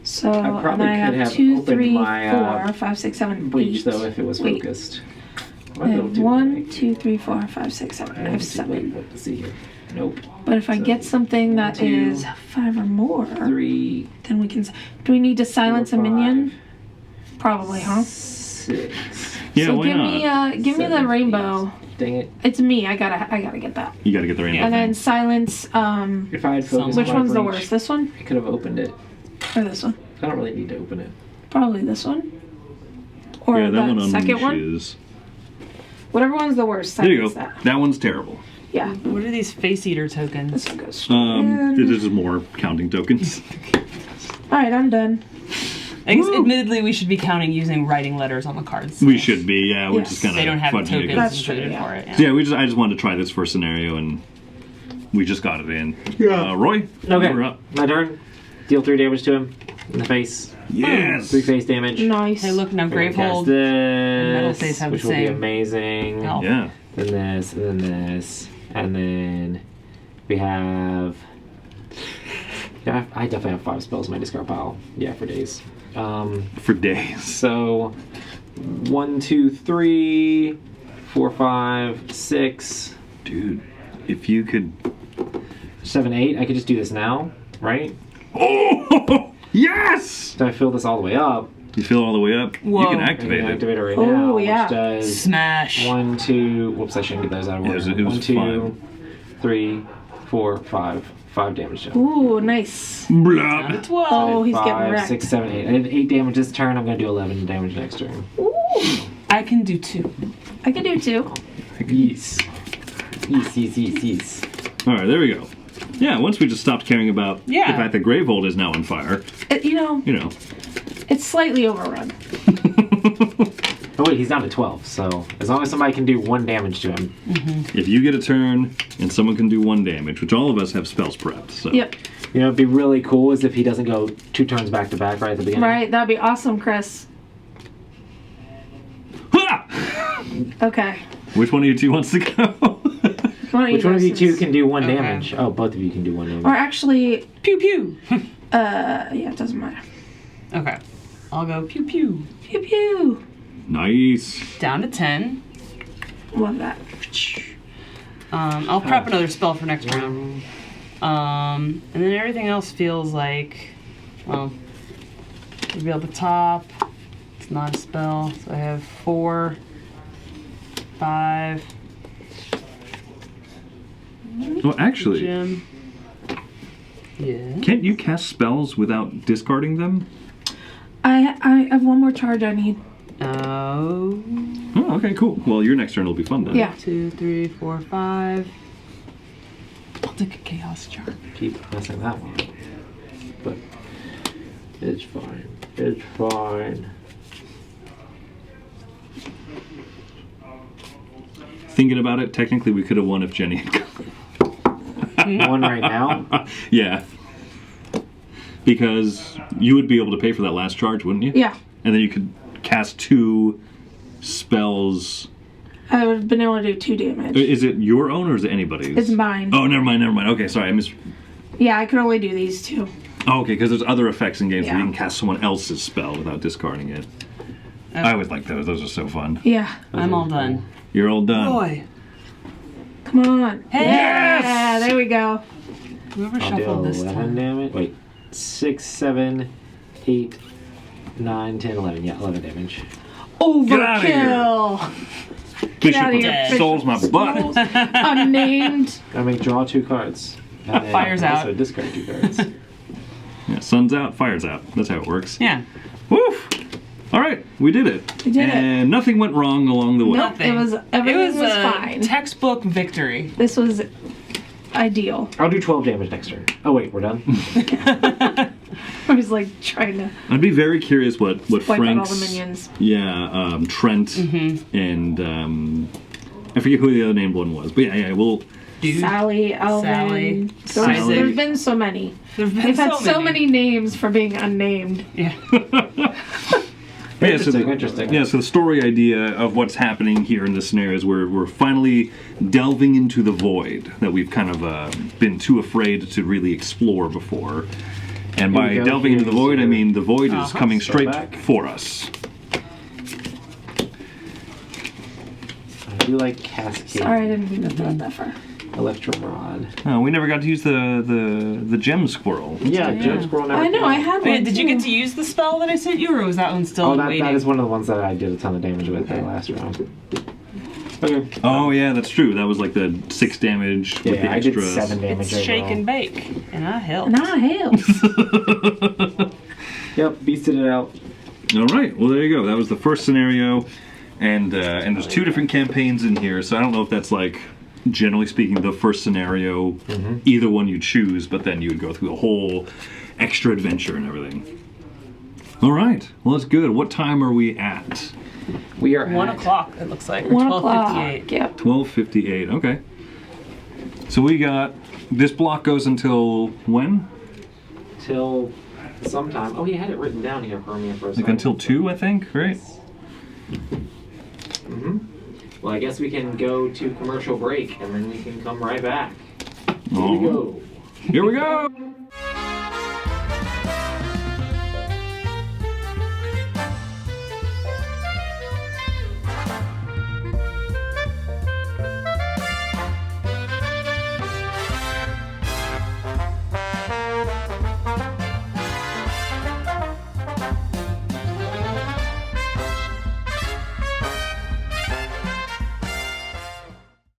So I probably and I could have have 2, opened 3, my, 4, 5, 6, 7, Bleach, 8. though, if it was Wait. focused. I have 1, 2, 3, 4, 5, 6, 7. I have 7. Let's see here. Nope. But if I get something that 2, is 5 or more, 3. then we can. Do we need to silence a 4, minion? Probably, huh? 6. Yeah, so why give not? me, give me the 7, rainbow. 8. Dang it. It's me. I gotta get that. You gotta get the rainbow And then thing. silence. If I had focused Which my one's the Bleach, worst? This one I could have opened it. or this one? I don't really need to open it. Probably this one. Or Yeah, that one the second one. unleashes. Whatever one's the worst. There you go. Silence that. That one's terrible. Yeah. What are these face eater tokens? This one goes straight in. This is more counting tokens. All right, I'm done. I guess, admittedly, we should be counting using writing letters on the cards. We should be, yeah. We're Yes. just kind of They don't have the fudging tokens it. That's true, included yeah. for it. Yeah. So yeah, I just wanted to try this first scenario, and we just got it in. Yeah. Roy, Okay. we're up. My turn. Deal 3 damage to him in the face. Yes. 3 face damage. Nice. Hey, look, now We're gonna cast Gravehold and Metal this, Face have which the will be same. amazing. health. Yeah. Then this, and then this, and then we have. Yeah, I definitely have 5 spells in my discard pile. Yeah, for days. For days. So 1, 2, 3, 4, 5, 6, Dude, if you could. 7, 8. I could just do this now, right? Oh! Yes! So I fill this all the way up. You fill all the way up. Whoa. You can I can activate it. activate it right Oh, now, yeah. which does Smash. 1, 2. Whoops, I shouldn't get those out of Yeah, order. it was 1, 2, fine. 3, 4, 5. 5 damage to him. Ooh, nice. Blah. Down to 12. Oh, he's getting 5, wrecked. 6, 7, 8. I did 8 damage this turn. I'm going to do 11 damage next turn. Ooh, I can do 2. I can do 2. Yes. Yes. All right, there we go. Yeah, once we just stopped caring about Yeah. the fact that Gravehold is now on fire, You know, you know. it's slightly overrun. Oh wait, he's down to 12. So as long as somebody can do 1 damage to him. If you get a turn and someone can do 1 damage, which all of us have spells prepped, so. Yep. You know, it'd be really cool is if he doesn't go 2 turns back to back right at the beginning. Right, that'd be awesome, Chris. Ha! Okay. Which one of you two wants to go? Which one of you two since- can do 1 Okay. damage? Oh, both of you can do 1 damage. Or actually, Pew pew. yeah, it doesn't matter. Okay. I'll go pew pew. Pew pew. Nice. Down to 10. Love that. I'll prep another spell for next round. And then everything else feels like, well, reveal the top. It's not a spell, so I have 4, 5. Well, actually, Gem. Yeah. can't you cast spells without discarding them? I have one more charge I need. Oh. Oh, okay, cool. Well, your next turn will be fun then. Yeah. 2, 3, 4, 5. I'll take a chaos charm. Keep messing that one up. But it's fine. It's fine. Thinking about it, technically we could have won if Jenny had gone. 1 right now. Yeah. Because you would be able to pay for that last charge, wouldn't you? Yeah. And then you could cast 2 spells. I would have been able to do 2 damage. Is it your own or is it anybody's? It's mine. Oh, never mind. Okay, sorry. I missed. Yeah, I could only do these 2. Oh, okay, because there's other effects in games where Yeah. you can cast someone else's spell without discarding it. I always like those. Those are so fun. Yeah. I'm all done. You're all done. Boy. Come on. Hey! Yeah, there we go. Whoever I'll do shuffled this 11 time. damage. Wait. 6, 7, 8, 9, 10, 11. Yeah, 11 damage. outta here. Overkill. Bishop outta of here, Souls my butt. Unnamed. I make draw 2 cards. And then Fire's out. also discard 2 cards. Yeah, sun's out, fire's out. That's how it works. Yeah. Woof! All right, we did it. We did it. And nothing went wrong along the way. Nope. It was- everything was a fine. textbook victory. This was ideal. I'll do 12 damage next turn. Oh wait, we're done? I was like trying to I'd be very curious what wipe out all Frank's, the minions. yeah, Trent, and I forget who the other named one was, but yeah, we'll. Dude. Sally, Alvin. Sally. There's been so many. There've been They've had so many names for being unnamed. Yeah. Yeah, so Interesting. Yeah, so the story idea of what's happening here in this scenario is we're finally delving into the void that we've kind of been too afraid to really explore before. And Here we by go. delving into the void, I mean the void is Uh-huh. coming Step straight back. for us. I do like cascade. Sorry, I didn't mean to throw that far. Electrum rod. Oh, we never got to use the gem squirrel. Yeah, Gem Squirrel never I know, came I out. had Wait, one. did you too. get to use the spell that I sent you, or was that one still Oh, that waiting? is one of the ones that I did a ton of damage with the last round. Okay. Oh yeah, that's true. That was like the 6 damage with the Yeah, I did extras. 7 damage It's shake overall. and bake, and I helped. And I helped. Yep, beasted it out. All right. Well, there you go. That was the first scenario, and there's 2 different campaigns in here. So I don't know if that's like, generally speaking, the first scenario, either one you choose, but then you would go through the whole extra adventure and everything. All right. Well, that's good. What time are we at? We are 1 at o'clock, it looks like. Or 1 o'clock. 12:58. Yep. 12:58. Okay. So we got this block goes until when? till sometime. Oh, he had it written down here for me for a Like second. until 2, I think. Right. Well, I guess we can go to commercial break and then we can come right back. Here Oh. we go. Here we go.